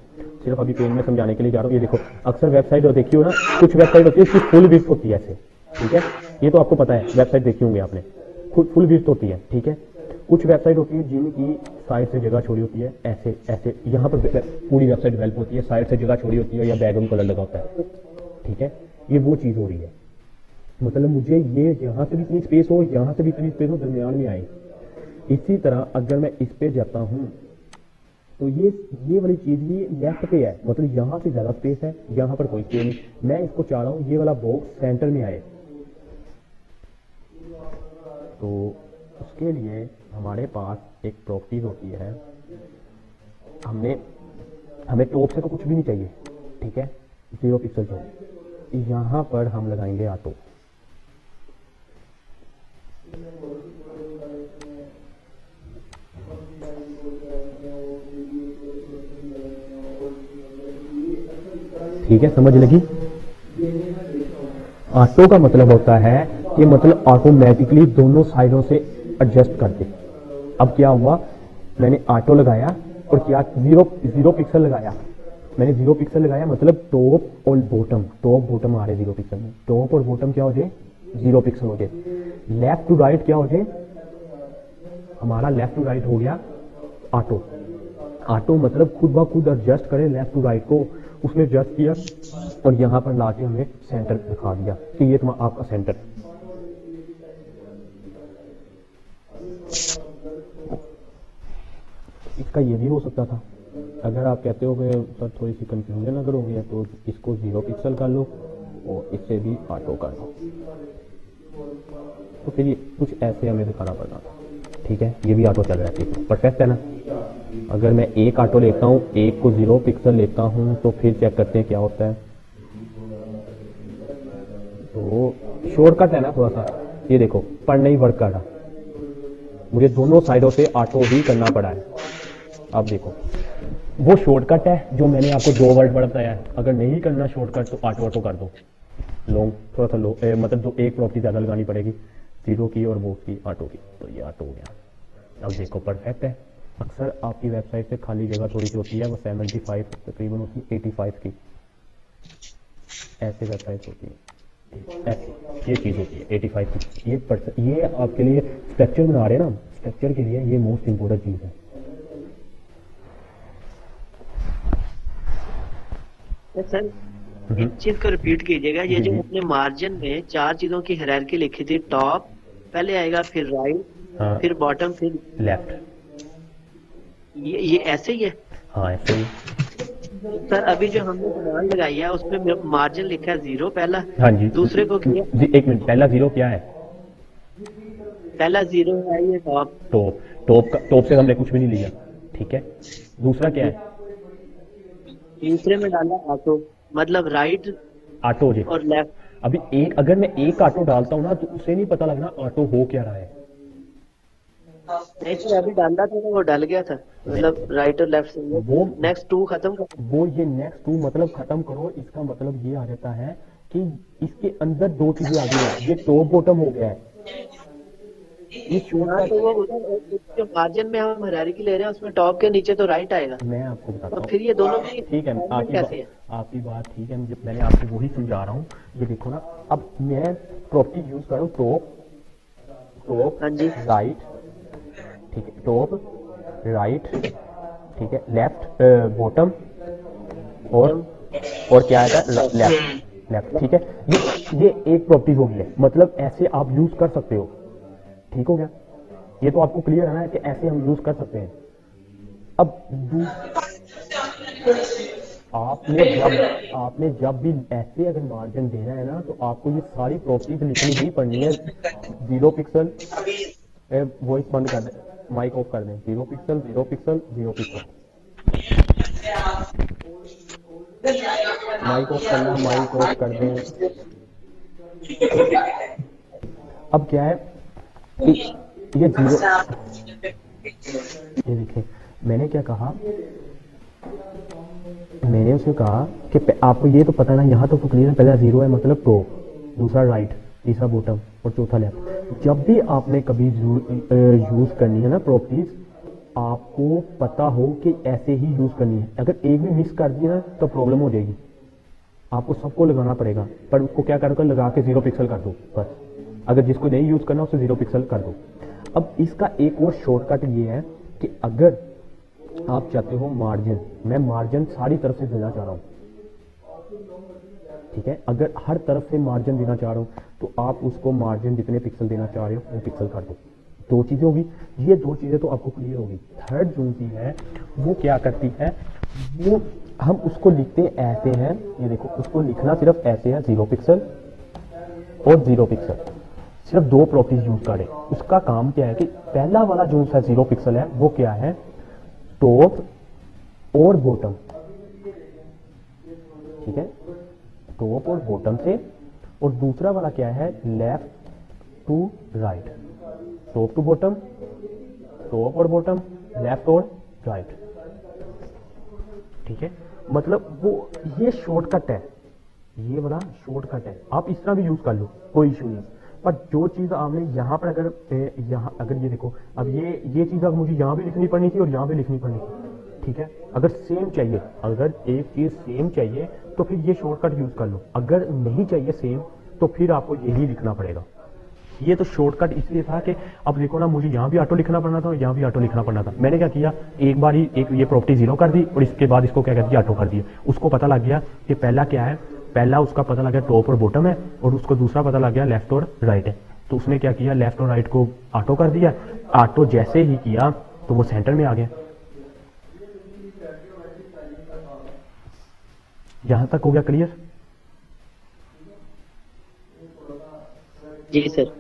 सिर्फ अभी पेंट में समझाने के लिए जा रहा हूँ। ये देखो, अक्सर वेबसाइट देखी हो ना, कुछ वेबसाइट होती है उसकी फुल विड्थ होती है ऐसे, ठीक है, ये तो आपको पता है, वेबसाइट देखी होंगे आपने, फुल विड्थ होती है, ठीक है। कुछ वेबसाइट होती है जिनकी साइड से जगह छोड़ी होती है, ऐसे ऐसे, यहाँ पर पूरी वेबसाइट डेवलप होती है, साइड से जगह छोड़ी होती है या बैकग्राउंड कलर लगा होता है, ठीक है। ये वो चीज़ हो रही है, मतलब मुझे ये यहाँ से भी इतनी स्पेस हो, यहाँ से भी इतनी स्पेस हो, दरमियान में आए। इसी तरह अगर मैं इस पे जाता हूँ तो ये वाली चीज़ ये लेफ्ट पे है, मतलब यहाँ से ज़्यादा स्पेस है, यहाँ पर कोई स्पेस नहीं। मैं इसको चाह रहा हूँ ये वाला बॉक्स सेंटर में आए, तो उसके लिए हमारे पास एक प्रॉपर्टीज होती है। हमें टॉप से तो कुछ भी नहीं चाहिए, ठीक है, 0 पिक्सल चाहिए। यहाँ पर हम लगाएंगे ऑटो, ठीक है, समझ लगी। ऑटो का मतलब होता है कि मतलब ऑटोमेटिकली दोनों साइडों से एडजस्ट कर दे। अब क्या हुआ, मैंने ऑटो लगाया और क्या 0 पिक्सल लगाया, मैंने 0 पिक्सल लगाया, मतलब टॉप और बॉटम आ रहे 0 पिक्सल में। टॉप और बॉटम क्या हो जाए, 0 पिक्सल हो जाए। लेफ्ट टू राइट क्या हो जाए, हमारा लेफ्ट टू राइट हो गया ऑटो मतलब खुद ब खुद एडजस्ट करे लेफ्ट टू राइट को, उसने एडजस्ट किया और यहाँ पर लाके हमें सेंटर दिखा दिया कि ये तुम्हारा आपका सेंटर। इसका ये भी हो सकता था, अगर आप कहते हो कि सर थोड़ी सी कंफ्यूजन अगर हो गया तो इसको 0 पिक्सल कर लो और इससे भी ऑटो कर लो, तो फिर ये कुछ ऐसे हमें दिखाना पड़ता। ठीक है, ये भी ऑटो चल रहा है, परफेक्ट है ना। अगर मैं एक ऑटो लेता हूँ, एक को 0 पिक्सल लेता हूँ, तो फिर चेक करते हैं क्या होता है। तो शॉर्टकट है ना थोड़ा सा, ये देखो पर नहीं वर्क कर रहा, मुझे दोनों साइडों से ऑटो ही करना पड़ा है। अब देखो वो शॉर्टकट है जो मैंने आपको 2 वर्ड बताया है। अगर नहीं करना शॉर्टकट तो ऑटो कर दो, लॉन्ग थोड़ा सा लो मतलब जो एक प्रॉपर्टी ज़्यादा लगानी पड़ेगी, 0 की और वो की ऑटो की, तो ये ऑटो हो गया। अब देखो परफेक्ट है। अक्सर आपकी वेबसाइट पे खाली जगह थोड़ी सी होती है, वो 75 तकरीबन होती है 85 की, ऐसे वेबसाइट होती है, ऐसी ये चीज़ होती है 85 की। ये आपके लिए स्ट्रक्चर बना रहे हैं ना, स्ट्रक्चर के लिए ये मोस्ट इंपोर्टेंट चीज़ है। सर एक चीज को रिपीट कीजिएगा, ये जो अपने मार्जिन में 4 चीजों की हायरार्की लिखी थी, टॉप पहले आएगा, फिर राइट, हाँ, फिर बॉटम, फिर लेफ्ट, ये ऐसे ही है। हाँ ऐसे ही सर अभी जो हमने कमांड लगाई है उसमें मार्जिन लिखा है 0 पहला, हाँ जी। दूसरे को किया जी एक मिनट, पहला 0 क्या है, पहला 0 है ये टॉप, टॉप से हमने कुछ भी नहीं लिया। ठीक है, दूसरा क्या है, तीसरे में डाला ऑटो, मतलब राइट ऑटो जी। और लेफ्ट। अभी एक अगर मैं एक ऑटो डालता हूँ ना तो उसे नहीं पता लगना ऑटो हो क्या रहा है। नहीं सर अभी डाला था वो डल गया था, मतलब राइट और लेफ्ट से। वो नेक्स्ट 2 खत्म कर, वो ये नेक्स्ट 2 मतलब खत्म करो, इसका मतलब ये आ जाता है कि इसके अंदर 2 चीजें आ गई है, ये टॉप बॉटम हो गया है। इस तो वो उधर जो मार्जिन में हम हायरार्की ले रहे हैं उसमें टॉप के नीचे तो राइट आएगा, मैं आपको बताता तो हूँ। फिर ये दोनों की ठीक है, कैसे है? आपकी बात ठीक है, मैंने आपको वही समझा रहा हूँ। ये देखो ना, अब मैं प्रॉपर्टी यूज कर रहा हूँ टॉप हाँ जी, राइट, ठीक है, टॉप राइट, ठीक है, लेफ्ट बॉटम और क्या आएगा, लेफ्ट। ठीक है, ये एक प्रॉपर्टी हो गई है, मतलब ऐसे आप यूज कर सकते हो। ठीक हो गया, ये तो आपको क्लियर है ना कि ऐसे हम यूज कर सकते हैं। अब आपने जब भी ऐसे अगर मार्जिन देना है ना तो आपको ये सारी प्रॉपर्टीज लिखनी ही पड़नी है। 0 पिक्सल, वॉइस बंद कर दें, माइक ऑफ कर दें, 0 pixel 0 pixel 0 pixel, mic off करना, माइक ऑफ कर दें। अब क्या है, ये 0, ये देखिए मैंने क्या कहा, मैंने उसे कहा कि आपको ये तो पता ना, यहाँ तो क्लियर है, पहला 0 है मतलब टॉप, दूसरा राइट, तीसरा बॉटम और चौथा लेफ्ट। जब भी आपने कभी यूज करनी है ना प्रॉपर्टीज, आपको पता हो कि ऐसे ही यूज करनी है। अगर एक भी मिस कर दिया ना तो प्रॉब्लम हो जाएगी, आपको सबको लगाना पड़ेगा, पर उसको क्या कर लगा के 0 पिक्सल कर दो बस। अगर जिसको नहीं यूज करना उसे 0 पिक्सल कर दो। अब इसका एक और शॉर्टकट ये है कि अगर आप चाहते हो मार्जिन, मैं मार्जिन सारी तरफ से देना चाह रहा हूं, ठीक है, अगर हर तरफ से मार्जिन देना चाह रहा हूं तो आप उसको मार्जिन जितने पिक्सल देना चाह रहे हो वो पिक्सल कर दो। 2 चीजें होगी, ये 2 चीजें तो आपको क्लियर होगी। थर्ड जो चीज है वो क्या करती है, वो हम उसको लिखते ऐसे हैं, ये देखो उसको लिखना सिर्फ ऐसे है, 0 पिक्सल और 0 पिक्सल, सिर्फ 2 प्रॉपर्टीज यूज करें। उसका काम क्या है कि पहला वाला जो सा 0 पिक्सल है वो क्या है, टॉप और बॉटम, ठीक है, टॉप और बॉटम से, और दूसरा वाला क्या है, left to right, top to bottom, top और बॉटम, लेफ्ट और राइट। ठीक है, मतलब वो ये शॉर्टकट है, ये वाला शॉर्टकट है, आप इस तरह भी यूज कर लो, कोई इशू नहीं। पर जो चीज आपने यहाँ पर अगर ये देखो, अब ये चीज अब मुझे यहाँ भी लिखनी पड़नी थी और यहाँ भी लिखनी पड़नी थी, ठीक है। अगर सेम चाहिए, अगर एक चीज़ सेम चाहिए तो फिर ये शॉर्टकट यूज़ कर लो, अगर नहीं चाहिए सेम तो फिर आपको यही लिखना पड़ेगा। ये तो शॉर्टकट इसलिए था कि अब देखो ना, मुझे यहाँ भी ऑटो लिखना पड़ना था, यहाँ भी ऑटो लिखना पड़ना था। मैंने क्या किया, एक बार ही एक ये प्रॉपर्टी 0 कर दी और इसके बाद इसको क्या कहते हैं ऑटो कर दिया। उसको पता लग गया कि पहला क्या है, पहला उसका पता लग गया टॉप और बॉटम है, और उसको दूसरा पता लग गया लेफ्ट और राइट है। तो उसने क्या किया, लेफ्ट और राइट को ऑटो कर दिया। ऑटो जैसे ही किया तो वो सेंटर में आ गया। यहां तक हो गया क्लियर? जी सर।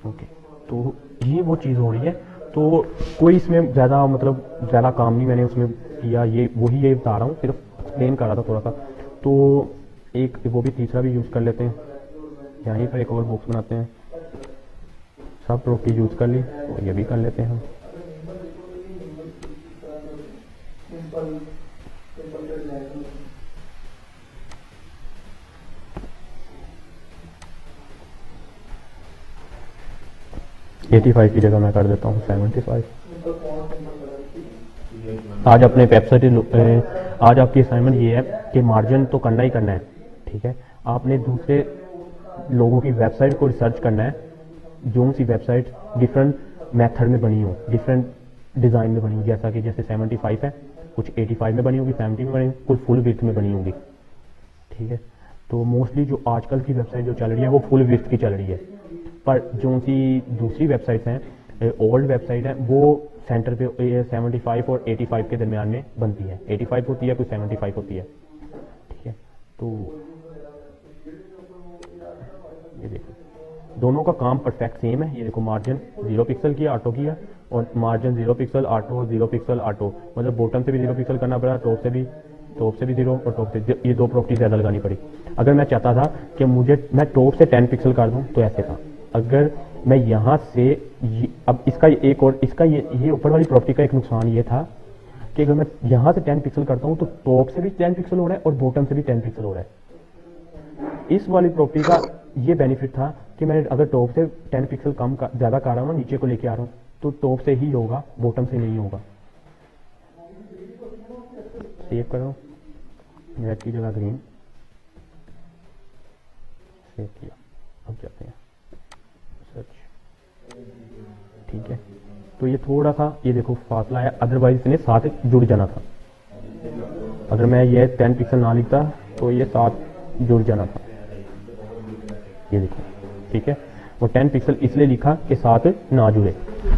ओके, तो ये वो चीज़ हो रही है। तो कोई इसमें ज़्यादा मतलब ज़्यादा काम नहीं मैंने उसमें किया, ये वही ये बता रहा हूँ, सिर्फ एक्सप्लेन कर रहा था थोड़ा सा। तो एक वो भी तीसरा भी यूज़ कर लेते हैं, यहीं पर एक और बॉक्स बनाते हैं। सब प्रॉपर्टी यूज़ कर ली, तो ये भी कर लेते हैं हम। $85 की जगह मैं कर देता हूँ 75। आज अपने वेबसाइट, आज आपकी असाइनमेंट ये है कि मार्जिन तो करना ही करना है, ठीक है। आपने दूसरे लोगों की वेबसाइट को रिसर्च करना है, जो सी वेबसाइट डिफरेंट मेथड में बनी हो, डिफरेंट डिज़ाइन में बनी हो, जैसा कि जैसे 75 है, कुछ 85 में बनी होगी, 70 में बनी होगी, कुछ फुल विड्थ में बनी होगी, ठीक है। तो मोस्टली जो आजकल की वेबसाइट जो चल रही है वो फुल विड्थ की चल रही है, पर जो सी दूसरी वेबसाइट्स हैं, ओल्ड वेबसाइट है, वो सेंटर पे 75 और 85 के दरमियान में बनती है। 85 होती है, कुछ 75 होती है, ठीक है। तो ये देखो, दोनों का काम परफेक्ट सेम है। ये देखो, मार्जिन 0 पिक्सल किया, ऑटो किया, और margin 0 pixel auto, 0 pixel auto, मतलब बॉटम से भी 0 पिक्सल करना पड़ा, टॉप से भी 0 और टॉप से ये दो प्रॉपर्टी ज़्यादा लगानी पड़ी। अगर मैं चाहता था कि मैं टॉप से 10 पिक्सल कर दूं तो ऐसे था। अगर मैं यहाँ से अब इसका एक और इसका ये ऊपर वाली प्रॉपर्टी का एक नुकसान ये था कि अगर मैं यहाँ से 10 पिक्सल करता हूँ तो टॉप से भी 10 पिक्सल हो रहा है और बॉटम से भी 10 पिक्सल हो रहा है। इस वाली प्रॉपर्टी का ये बेनिफिट था कि मैंने अगर टॉप से 10 पिक्सल ज़्यादा कर रहा हूँ, नीचे को लेके आ रहा हूँ, तो टॉप से ही होगा, बॉटम से नहीं होगा। सेव करो, रेड की जगह ग्रीन, सेव किया। अब जाते हैं सर्च, ठीक है। तो ये थोड़ा सा, ये देखो फासला है, अदरवाइज इसने साथ जुड़ जाना था। अगर मैं ये 10 पिक्सल ना लिखता तो ये साथ जुड़ जाना था, ये देखो, ठीक है। वो 10 पिक्सल इसलिए लिखा कि साथ ना जुड़े,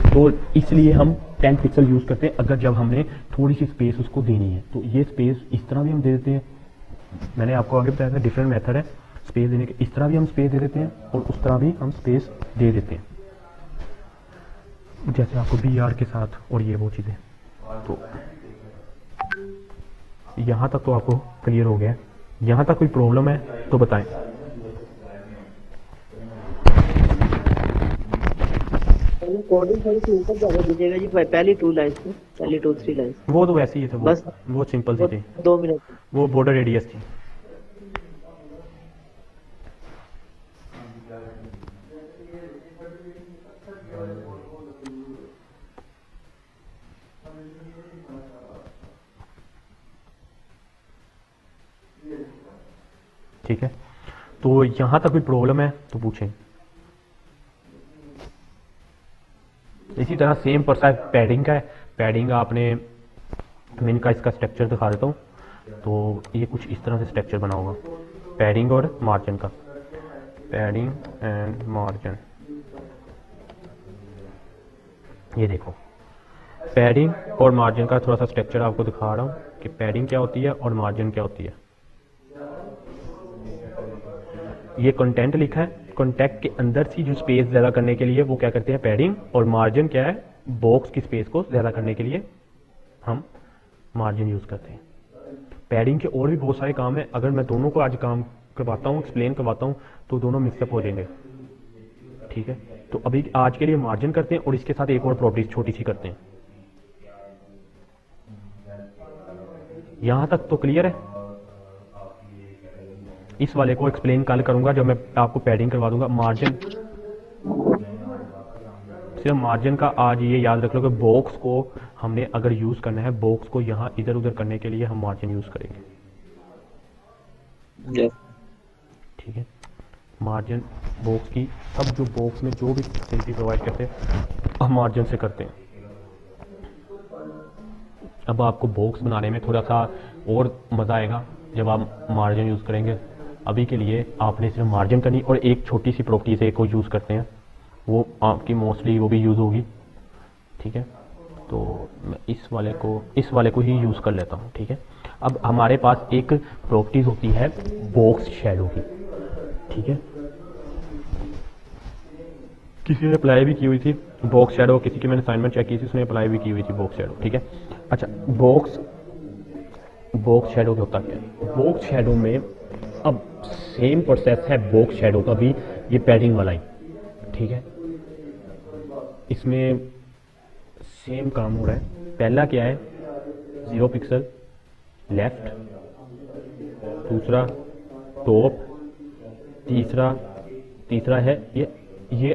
तो इसलिए हम 10 पिक्सल यूज़ करते हैं अगर जब हमने थोड़ी सी स्पेस उसको देनी है। तो ये स्पेस इस तरह भी हम दे देते हैं, मैंने आपको आगे बताया था डिफरेंट मेथड है स्पेस देने के। इस तरह भी हम स्पेस दे देते हैं और उस तरह भी हम स्पेस दे देते हैं, जैसे आपको BR के साथ, और ये वो चीज़ें। तो यहाँ तक तो आपको क्लियर हो गया। यहाँ तक कोई प्रॉब्लम है तो बताएं। कोडिंग थोड़ी सी ऊपर ज़्यादा दीजिएगा जी, पहली 2 लाइन्स में, पहली 2-3 लाइन्स। वो तो वैसे ही थे, बस वो सिंपल सी थी, 2 मिनट। वो बॉर्डर रेडियस थी। ठीक है, तो यहाँ तक कोई प्रॉब्लम है तो पूछें। इसी तरह सेम परसा पैडिंग का है। पैडिंग आपने, मैं इनका इसका स्ट्रक्चर दिखा देता हूँ। तो ये कुछ इस तरह से स्ट्रक्चर बना होगा, पैडिंग और मार्जिन का, पैडिंग एंड मार्जिन। ये देखो, पैडिंग और मार्जिन का थोड़ा सा स्ट्रक्चर आपको दिखा रहा हूँ कि पैडिंग क्या होती है और मार्जिन क्या होती है। ये कंटेंट लिखा है, कंटेंट के अंदर से जो स्पेस ज़्यादा करने के लिए वो क्या करते हैं पैडिंग, और मार्जिन क्या है, बॉक्स की स्पेस को ज़्यादा करने के लिए हम मार्जिन यूज़ करते हैं। पैडिंग के और भी बहुत सारे काम है, अगर मैं दोनों को आज काम करवाता हूँ, एक्सप्लेन करवाता हूँ, तो दोनों मिक्सअप हो जाएंगे, ठीक है। तो अभी आज के लिए मार्जिन करते हैं और इसके साथ एक और प्रॉपर्टी छोटी सी करते हैं। यहाँ तक तो क्लियर है। इस वाले को एक्सप्लेन कल करूंगा जब मैं आपको पैडिंग करवा दूंगा। मार्जिन सिर्फ मार्जिन का आज ये याद रख लो कि बॉक्स को हमने अगर यूज़ करना है, बॉक्स को यहाँ इधर उधर करने के लिए हम मार्जिन यूज़ करेंगे। ठीक है, मार्जिन बॉक्स की सब जो बॉक्स में जो भी फैसिलिटी प्रोवाइड करते हैं हम मार्जिन से करते हैं। अब आपको बॉक्स बनाने में थोड़ा सा और मज़ा आएगा जब आप मार्जिन यूज़ करेंगे। अभी के लिए आपने सिर्फ मार्जिन करनी और एक छोटी सी प्रॉपर्टी से को यूज़ करते हैं, वो आपकी मोस्टली वो भी यूज़ होगी। ठीक है, तो मैं इस वाले को ही यूज़ कर लेता हूँ। ठीक है, अब हमारे पास एक प्रॉपर्टीज होती है बॉक्स शैडो की। ठीक है, किसी ने अप्लाई भी की हुई थी बॉक्स शैडो, किसी की मैंने असाइनमेंट चेक की थी उसने अप्लाई भी की हुई थी बॉक्स शैडो। ठीक है, अच्छा बॉक्स शैडो क्या होता है? बॉक्स शैडो में अब सेम प्रोसेस है बॉक्स शैडो का भी, ये पैडिंग वाला ही। ठीक है, इसमें सेम काम हो रहा है। पहला क्या है, 0 पिक्सल लेफ्ट, दूसरा टॉप, तीसरा है ये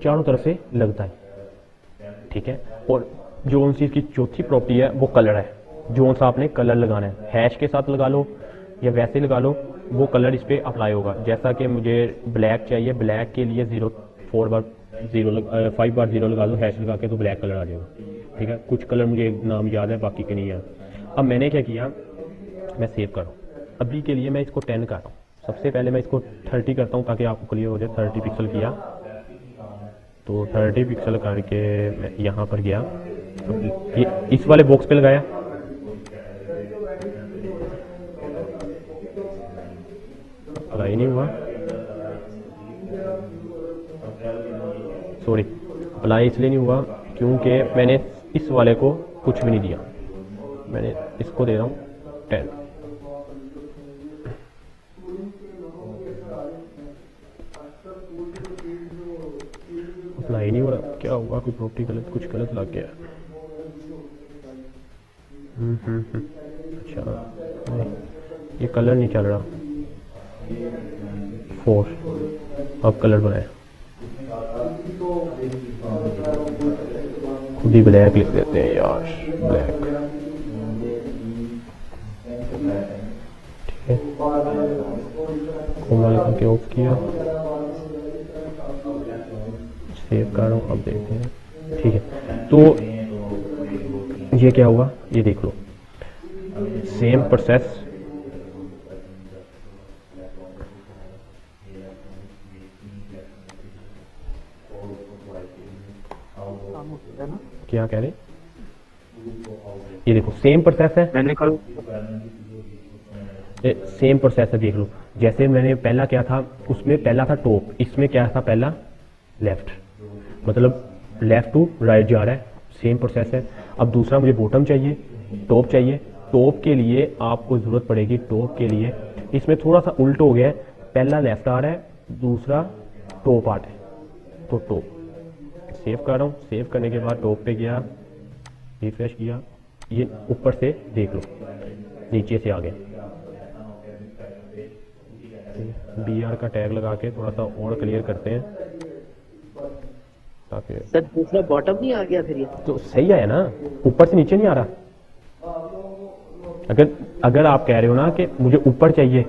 चारों तरफ से लगता है। ठीक है, और जो उन चीज़ की चौथी प्रॉपर्टी है वो कलर है। जो सा आपने कलर लगाना है, हैश के साथ लगा लो या वैसे लगा लो, वो कलर इस पर अप्लाई होगा। जैसा कि मुझे ब्लैक चाहिए, ब्लैक के लिए 5 बार 0 लगा दो हैश लगा के, तो ब्लैक कलर आ जाएगा। ठीक है, कुछ कलर मुझे नाम याद है, बाकी के नहीं है। अब मैंने क्या किया, मैं सेव कर रहा हूँ। अभी के लिए मैं इसको 10 कर रहा हूँ। सबसे पहले मैं इसको 30 करता हूँ ताकि आपको क्लियर हो जाए। 30 पिक्सल किया, तो 30 पिक्सल करके मैं यहाँ पर गया, ये इस वाले बॉक्स पे लगाया। अप्लाई नहीं हुआ, सॉरी, अप्लाई इसलिए नहीं हुआ क्योंकि मैंने इस वाले को कुछ भी नहीं दिया। मैंने इसको दे रहा हूँ 10। अप्लाई नहीं हो रहा, क्या हुआ? कोई प्रॉपर्टी गलत, कुछ गलत लग गया। अच्छा, नहीं, ये कलर नहीं चल रहा। 4 अब कलर बनाया, खुद ही ब्लैक लिख देते हैं यार, ब्लैक। ठीक है, कोमा लिखा के ऑफ किया, सेव कर रहा हूँ। अब देखते हैं। ठीक है, तो ये क्या हुआ, ये देख लो, सेम प्रोसेस। क्या कह रहे, ये देखो सेम प्रोसेस है, मैंने कल सेम प्रोसेस है, देख लो। जैसे मैंने पहला क्या था, उसमें पहला था टॉप, इसमें क्या था, पहला लेफ्ट, मतलब लेफ्ट टू राइट जा रहा है। सेम प्रोसेस है। अब दूसरा मुझे बॉटम चाहिए, टॉप चाहिए। टॉप के लिए आपको जरूरत पड़ेगी, टॉप के लिए इसमें थोड़ा सा उल्ट हो गया है, पहला लेफ्ट आ रहा है, दूसरा टॉप आ रहा है, तो टॉप। सेव कर रहा हूँ, सेव करने के बाद टॉप पे गया, रिफ्रेश किया, ये ऊपर से देख लो नीचे से आ गया। BR का टैग लगा के थोड़ा सा और क्लियर करते हैं ताकि सर दूसरा बॉटम नहीं आ गया, फिर ये तो सही आया ना, ऊपर से नीचे नहीं आ रहा। अगर आप कह रहे हो ना कि मुझे ऊपर चाहिए,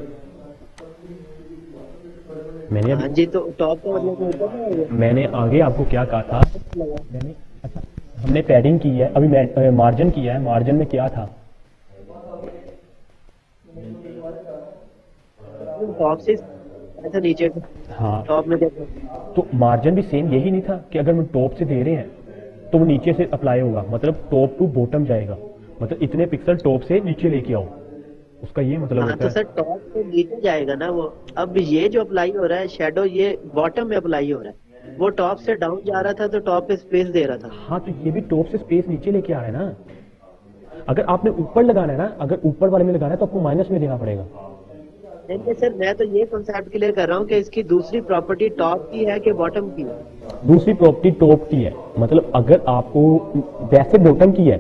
मैंने हाँ जी, तो टॉप का मतलब ऊपर नहीं आ गया। मैंने आगे आपको क्या कहा था, मैंने अच्छा हमने पैडिंग की है, अभी मार्जिन किया है। मार्जिन में क्या था, टॉप से ऐसा नीचे, हाँ टॉप में तो मार्जिन भी सेम यही नहीं था कि अगर हम टॉप से दे रहे हैं तो वो नीचे से अप्लाई होगा, मतलब टॉप टू बॉटम जाएगा, मतलब इतने पिक्सल टॉप से नीचे लेके आओ, उसका ये मतलब हाँ, होता तो है। सर टॉप से नीचे जाएगा ना वो। अब ये जो अप्लाई हो रहा है शेडो, ये बॉटम में अप्लाई हो रहा है, वो टॉप से डाउन जा रहा था तो टॉप पे स्पेस दे रहा था। हाँ, तो ये भी टॉप से स्पेस नीचे लेके आ रहा है ना। अगर आपने ऊपर लगाना है ना, अगर ऊपर वाले में लगाना है तो आपको माइनस में देना पड़ेगा। नहीं सर, मैं तो ये कॉन्सेप्ट क्लियर कर रहा हूँ कि इसकी दूसरी प्रॉपर्टी टॉप की है कि बॉटम की है। दूसरी प्रॉपर्टी टॉप की है, मतलब अगर आपको वैसे बॉटम की है,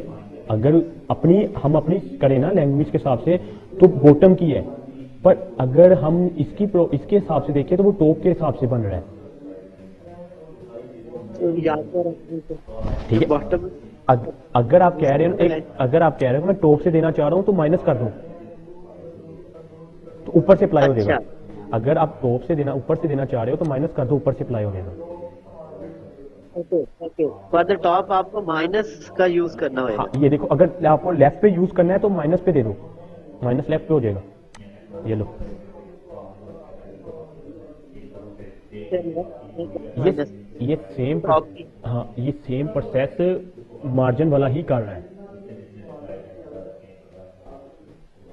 अगर हम अपनी करें ना लैंग्वेज के हिसाब से तो बॉटम की है, पर अगर हम इसके हिसाब से देखें तो वो टॉप के हिसाब से बन रहा है। तो यहाँ पर ठीक है। बॉटम अगर आप कह रहे हो अगर आप कह रहे हो मैं टॉप से देना चाह रहा हूँ तो माइनस कर दूं तो ऊपर से अप्लाई हो जाएगा। अगर आप टॉप से देना ऊपर से देना चाह रहे हो तो माइनस कर दो, ऊपर से अप्लाई हो जाएगा। ओके फॉर द टॉप आपको माइनस का यूज करना होगा। हाँ, ये देखो अगर आपको लेफ्ट पे यूज करना है तो माइनस पे दे दो, माइनस लेफ्ट पे हो जाएगा। ये लो, ये सेम, हाँ ये सेम प्रोसेस मार्जिन वाला ही कर रहा है।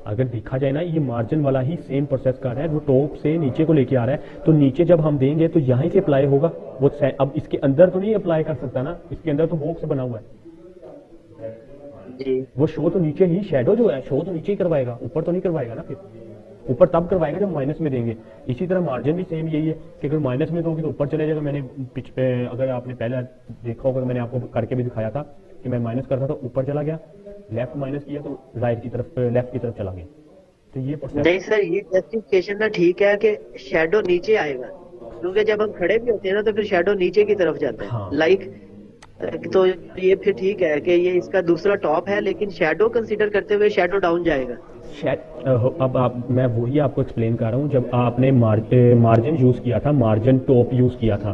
अगर देखा जाए ना ये मार्जिन वाला ही सेम प्रोसेस कर रहा है, वो टॉप से नीचे को लेके आ रहा है तो नीचे जब हम देंगे तो यहीं से अप्लाई होगा वो। अब इसके अंदर तो नहीं अप्लाई कर सकता ना, इसके अंदर तो बॉक्स बना हुआ है जी। वो शो तो नीचे ही, शेडो जो है शो तो नीचे ही करवाएगा, ऊपर तो नहीं करवाएगा ना। फिर ऊपर तब करवाएगा जब माइनस में देंगे। इसी तरह मार्जिन भी सेम यही है कि अगर माइनस में दोगे तो ऊपर चले जाएगा। मैंने पिच पे अगर आपने पहले देखा होगा, मैंने आपको करके भी दिखाया था कि मैं माइनस करता था ऊपर चला गया, लेफ्ट माइनस किया तो राइट की तरफ, लेफ्ट की तरफ चला गया। तो ये प्रोसेस नहीं सर, ये जस्टिफिकेशन ना ठीक है कि शेडो नीचे आएगा, क्योंकि जब हम खड़े भी होते हैं ना तो फिर शेडो नीचे की तरफ जाता है। हाँ। लाइक तो ये फिर ठीक है कि ये इसका दूसरा टॉप है, लेकिन शेडो कंसीडर करते हुए शेडो डाउन जाएगा। अब मैं वही आपको एक्सप्लेन कर रहा हूँ। जब आपने मार्जिन यूज किया था, मार्जिन टॉप यूज किया था,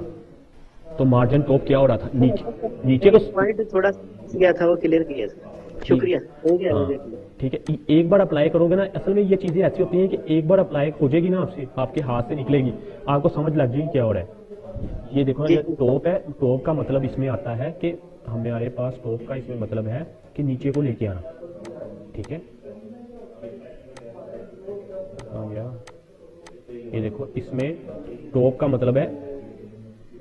तो मार्जिन टॉप क्या हो रहा था, नीचे को पॉइंट थोड़ा गया था, वो क्लियर किया था। शुक्रिया, हो गया मुझे। ठीक है, एक बार अप्लाई करोगे ना, असल में ये चीजें ऐसी होती हैं कि एक बार अप्लाई हो जाएगी ना आपसे, आपके हाथ से निकलेगी, आपको समझ लग जाएगी क्या हो रहा है। ये देखो ये टॉप है, टॉप का मतलब इसमें आता है कि हमारे पास टॉप का इसमें मतलब है कि नीचे को लेके आना। ठीक है, ये देखो इसमें टॉप का मतलब है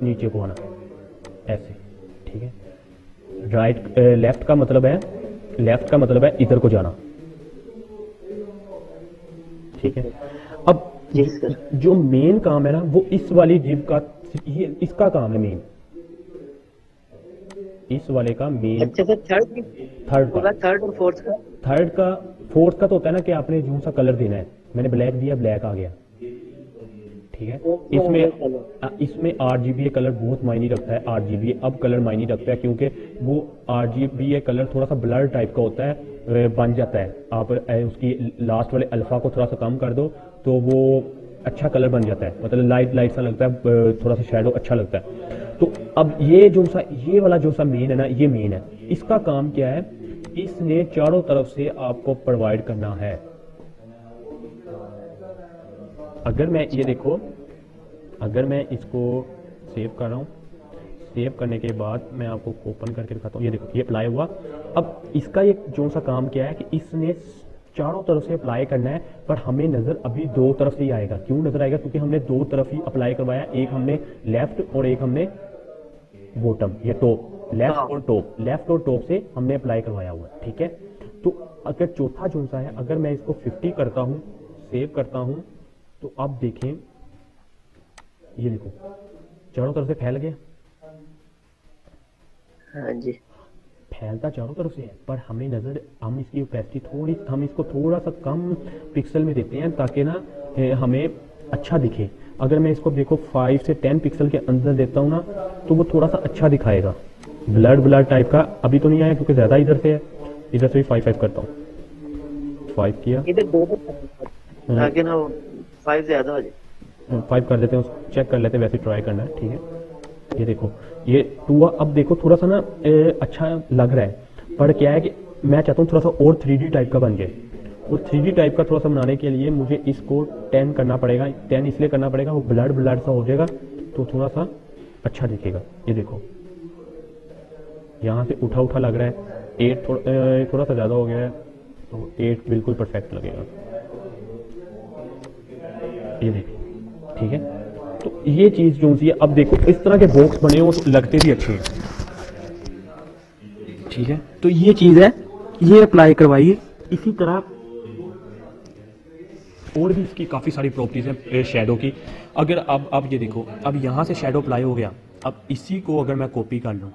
नीचे को आना ऐसे। ठीक है, राइट लेफ्ट का मतलब है, लेफ्ट का मतलब है इधर को जाना। ठीक है, अब जो मेन काम है ना वो इस वाली जिप का, ये इसका काम है मेन, इस वाले का मेन। अच्छा सर, थर्ड और फोर्थ का तो होता है ना कि आपने जो सा कलर देना है, मैंने ब्लैक दिया, ब्लैक आ गया। ठीक है, इसमें RGBA कलर बहुत मायने रखता है। RGBA अब कलर मायने रखता है क्योंकि वो RGBA कलर थोड़ा सा ब्लर टाइप का होता है, बन जाता है। आप उसकी लास्ट वाले अल्फा को थोड़ा सा कम कर दो तो वो अच्छा कलर बन जाता है, मतलब लाइट सा लगता है, थोड़ा सा शेडो अच्छा लगता है। तो अब ये वाला जो सा मेन है ना, ये मेन है। इसका काम क्या है, इसने चारों तरफ से आपको प्रोवाइड करना है। अगर मैं ये देखो, अगर मैं इसको सेव कर रहा हूँ, सेव करने के बाद मैं आपको ओपन करके दिखाता हूँ। ये देखो ये अप्लाई हुआ। अब इसका एक जो सा काम क्या है कि इसने चारों तरफ से अप्लाई करना है, पर हमें नजर अभी दो तरफ से ही आएगा। क्यों नजर आएगा, क्योंकि हमने दो तरफ ही अप्लाई करवाया, एक हमने लेफ्ट और एक हमने बॉटम, ये टॉप, लेफ्ट और टॉप से हमने अप्लाई करवाया हुआ है। ठीक है, तो अगर चौथा जो सा है, अगर मैं इसको 50 करता हूँ, सेव करता हूँ, तो आप देखें ये देखो चारों तरफ से फैल गया। हाँ जी, फैलता चारों तरफ से है, पर हमें नजर, हम इसकी ओपेसिटी थोड़ी, हम इसको थोड़ा सा कम पिक्सल में देते हैं ताकि ना हमें अच्छा दिखे। अगर मैं इसको देखो 5 से 10 पिक्सल के अंदर देता हूँ ना, तो वो थोड़ा सा अच्छा दिखाएगा। ब्लर टाइप का अभी तो नहीं आया क्योंकि ज्यादा इधर से है, इधर से भी 5 करता हूँ। 5 किया, इधर दो ताकि ना 5 ज्यादा हो जाए। 5 कर देते हैं, उसको चेक कर लेते हैं, वैसे ट्राई करना है। ठीक है, ये देखो ये 2, अब देखो थोड़ा सा ना अच्छा लग रहा है, पर क्या है कि मैं चाहता हूँ थोड़ा सा और 3D टाइप का बन जाए। और 3D टाइप का थोड़ा सा बनाने के लिए मुझे इसको 10 करना पड़ेगा। 10 इसलिए करना पड़ेगा, वो ब्लड सा हो जाएगा तो थोड़ा सा अच्छा दिखेगा। ये देखो यहाँ से उठा लग रहा है। 8 थोड़ा सा ज़्यादा हो गया है, तो 8 बिल्कुल परफेक्ट लगेगा। ये देखो, ठीक है, तो ये चीज जो सी है। अब देखो इस तरह के बॉक्स बने हो तो लगते भी अच्छे हैं। ठीक है, तो ये चीज है, ये अप्लाई करवाइए। इसी तरह और भी इसकी काफी सारी प्रॉपर्टीज हैं शेडो की। अगर अब ये देखो, अब यहां से शेडो अप्लाई हो गया। अब इसी को अगर मैं कॉपी कर लूं,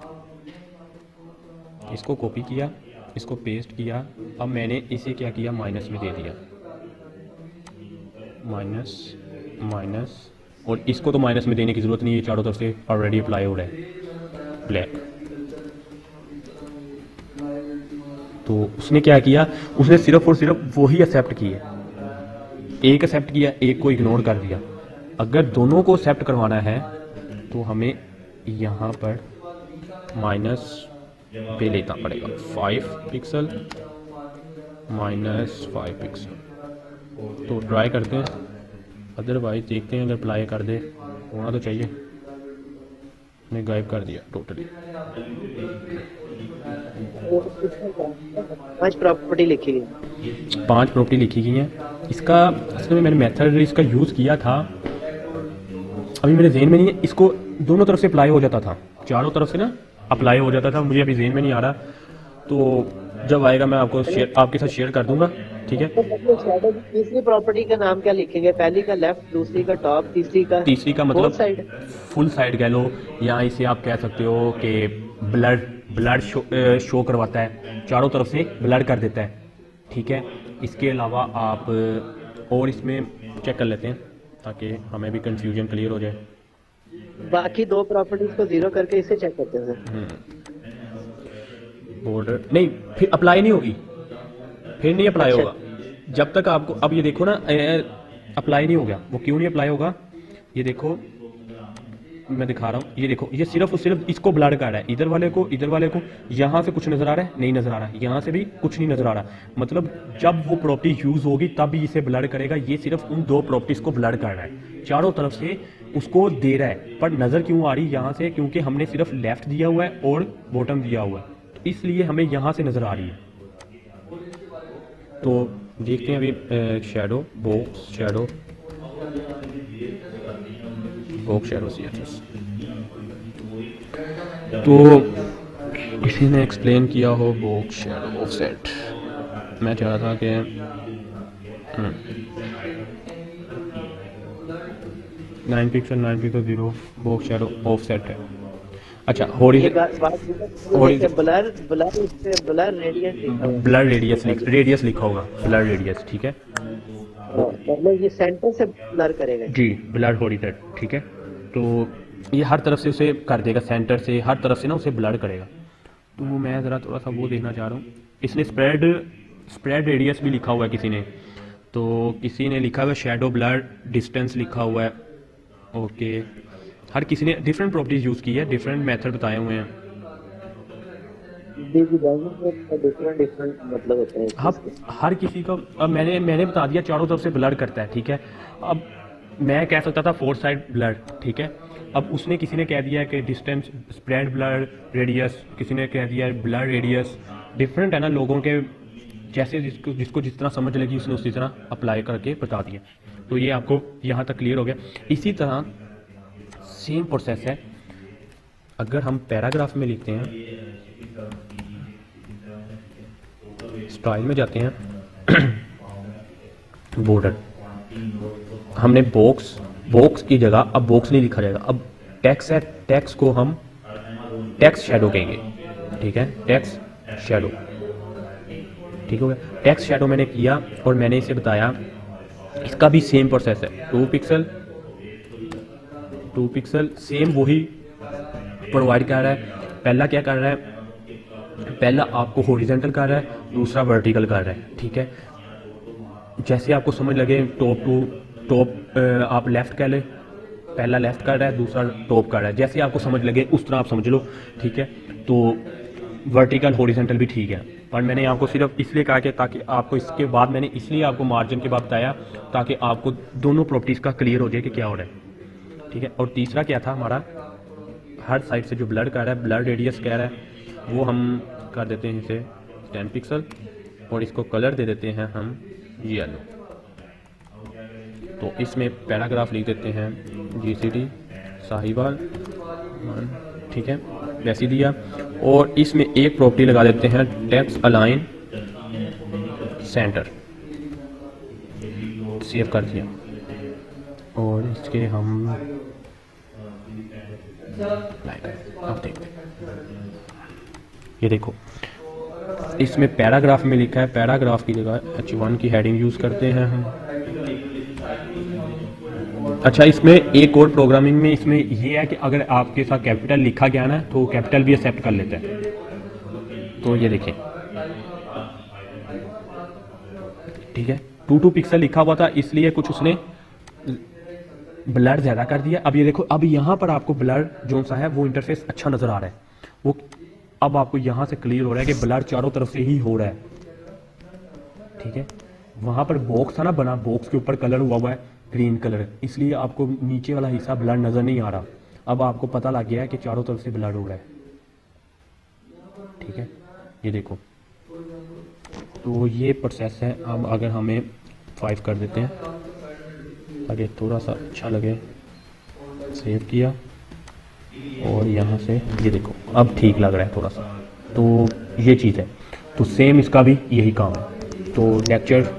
इसको कॉपी किया, इसको पेस्ट किया, अब मैंने इसे क्या किया, माइनस में दे दिया, माइनस, और इसको तो माइनस में देने की जरूरत नहीं है, चारों तरफ से ऑलरेडी अप्लाई हो रहा है। ब्लैक। तो उसने क्या किया, उसने सिर्फ और सिर्फ वही एक्सेप्ट किए, एक एक्सेप्ट किया, एक को इग्नोर कर दिया। अगर दोनों को एक्सेप्ट करवाना है तो हमें यहाँ पर माइनस पे लेना पड़ेगा, 5 पिक्सल माइनस 5 पिक्सल। तो ट्राई करते हैं, अदरवाइज देखते हैं, अगर अप्लाई कर दे, होना तो चाहिए। ने गायब कर दिया टोटली। 5 प्रॉपर्टी लिखी गई, 5 प्रॉपर्टी लिखी गई हैं। इसका असल में मैंने मेथड इसका यूज़ किया था, अभी मेरे जेहन में नहीं है। इसको दोनों तरफ से अप्लाई हो जाता था, चारों तरफ से ना अप्लाई हो जाता था, मुझे अभी जेहन में नहीं आ रहा। तो जब आएगा मैं आपको आपके साथ शेयर कर दूंगा, ठीक है। तीसरी प्रॉपर्टी का नाम क्या लिखेंगे? पहली का लेफ्ट, दूसरी का टॉप, तीसरी का मतलब साइड, फुल साइड कह लो, या इसे आप कह सकते हो कि ब्लड शो करवाता है, चारों तरफ से ब्लड कर देता है, ठीक है। इसके अलावा आप और इसमें चेक कर लेते हैं ताकि हमें भी कंफ्यूजन क्लियर हो जाए। बाकी 2 प्रॉपर्टीज को 0 करके इसे चेक करते हैं। बॉर्डर नहीं, फिर अप्लाई नहीं होगी, फिर नहीं अप्लाई होगा जब तक आपको, अब ये देखो ना अप्लाई नहीं हो गया। वो क्यों नहीं अप्लाई होगा, ये देखो मैं दिखा रहा हूँ, ये देखो, ये सिर्फ और सिर्फ इसको ब्लड कर रहा है, इधर वाले को यहाँ से कुछ नजर आ रहा है, नहीं नजर आ रहा है, यहाँ से भी कुछ नहीं नजर आ रहा। मतलब जब वो प्रॉपर्टी यूज होगी तब ही इसे ब्लड करेगा। ये सिर्फ उन 2 प्रॉपर्टीज को ब्लड कर रहा है, चारों तरफ से उसको दे रहा है, पर नजर क्यों आ रही यहाँ से, क्योंकि हमने सिर्फ लेफ्ट दिया हुआ है और बॉटम दिया हुआ है, इसलिए हमें यहाँ से नजर आ रही है। तो देखते हैं अभी शैडो बॉक्स शैडो तो किसी ने एक्सप्लेन किया हो बॉक्स शैडो ऑफसेट। मैं चाह रहा था कि 9 पिक्सल 0 बॉक्स शैडो ऑफसेट है। अच्छा ब्लर रेडियस लिखा होगा, ब्लर रेडियस, ठीक है। मतलब ये सेंटर से ब्लर करेगा जी, ब्लर हॉरिजॉन्टल, ठीक है। तो ये हर तरफ से उसे कर देगा, सेंटर से हर तरफ से ना उसे ब्लर करेगा। तो मैं ज़रा थोड़ा सा वो देखना चाह रहा हूँ। इसने स्प्रेड रेडियस भी लिखा हुआ है किसी ने, तो किसी ने लिखा हुआ शैडो ब्लर डिस्टेंस लिखा हुआ है, ओके। हर किसी ने डिफरेंट प्रॉपर्टीज यूज़ की है, डिफरेंट मेथड बताए हुए हैं। डिफरेंट मतलब होते हैं। हाँ, हर किसी का, अब मैंने बता दिया चारों तरफ से ब्लर करता है, ठीक है। अब मैं कह सकता था 4 साइड ब्लर, ठीक है। अब उसने किसी ने कह दिया कि डिस्टेंस स्प्रेड ब्लर रेडियस, किसी ने कह दिया ब्लर रेडियस। डिफरेंट है ना लोगों के, जैसे जिसको जिस तरह समझ लगी उसने उसी तरह अप्लाई करके बता दिया। तो ये आपको यहाँ तक क्लियर हो गया। इसी तरह सेम प्रोसेस है, अगर हम पैराग्राफ में लिखते हैं, स्टाइल में जाते हैं, बॉर्डर, हमने बॉक्स की जगह अब बॉक्स नहीं लिखा जाएगा, अब टेक्स्ट है, टेक्स्ट को हम टेक्स्ट शैडो कहेंगे, ठीक है। टेक्स्ट शैडो, ठीक हो गया। टेक्स्ट शैडो मैंने किया और मैंने इसे बताया, इसका भी सेम प्रोसेस है। 2 पिक्सल सेम वही प्रोवाइड कर रहा है। पहला क्या कर रहा है, पहला आपको हॉरिजॉन्टल कर रहा है, दूसरा वर्टिकल कर रहा है, ठीक है। जैसे आपको समझ लगे टॉप टू टॉप आप लेफ्ट कह ले, पहला लेफ्ट कर रहा है, दूसरा टॉप कर रहा है, जैसे आपको समझ लगे उस तरह आप समझ लो, ठीक है। तो वर्टिकल हॉरिजॉन्टल भी ठीक है, पर मैंने आपको सिर्फ इसलिए कहा कि ताकि आपको इसके बाद मैंने इसलिए आपको मार्जिन के बाद बताया ताकि आपको दोनों प्रॉपर्टीज़ का क्लियर हो जाए कि क्या हो रहा है, ठीक है। और तीसरा क्या था हमारा, हर साइड से जो ब्लड कर रहा है, ब्लड रेडियस कह रहा है, वो हम कर देते हैं इसे 10 पिक्सल और इसको कलर दे देते हैं हम येलो। तो इसमें पैराग्राफ लिख देते हैं GCD साहिवाल, ठीक है, वैसे दिया। और इसमें एक प्रॉपर्टी लगा देते हैं टेक्स्ट अलाइन सेंटर, सेव कर दिया। और इसके हम अब देखते हैं, ये देखो इसमें पैराग्राफ में लिखा है, पैराग्राफ की जगह H1 की हेडिंग यूज़ करते हैं हम, अच्छा, इसमें एक और प्रोग्रामिंग में इसमें ये है कि अगर आपके साथ कैपिटल लिखा गया ना तो कैपिटल भी एक्सेप्ट कर लेते हैं। तो ये देखें, ठीक है, 2 पिक्सल लिखा हुआ था इसलिए कुछ उसने ब्लर ज़्यादा कर दिया। अब ये देखो, अब यहाँ पर आपको ब्लर जो सा है वो इंटरफेस अच्छा नज़र आ रहा है। वो अब आपको यहाँ से क्लियर हो रहा है कि ब्लर चारों तरफ से ही हो रहा है, ठीक है। वहाँ पर बॉक्स था ना बना, बॉक्स के ऊपर कलर हुआ है ग्रीन कलर, इसलिए आपको नीचे वाला हिस्सा ब्लर नज़र नहीं आ रहा। अब आपको पता लग गया है कि चारों तरफ से ब्लर हो रहा है, ठीक है। ये देखो, तो ये प्रोसेस है। अब अगर हमें 5 कर देते हैं ताकि थोड़ा सा अच्छा लगे, सेव किया और यहाँ से ये देखो अब ठीक लग रहा है थोड़ा सा। तो ये चीज़ है, तो सेम इसका भी यही काम है। तो लेक्चर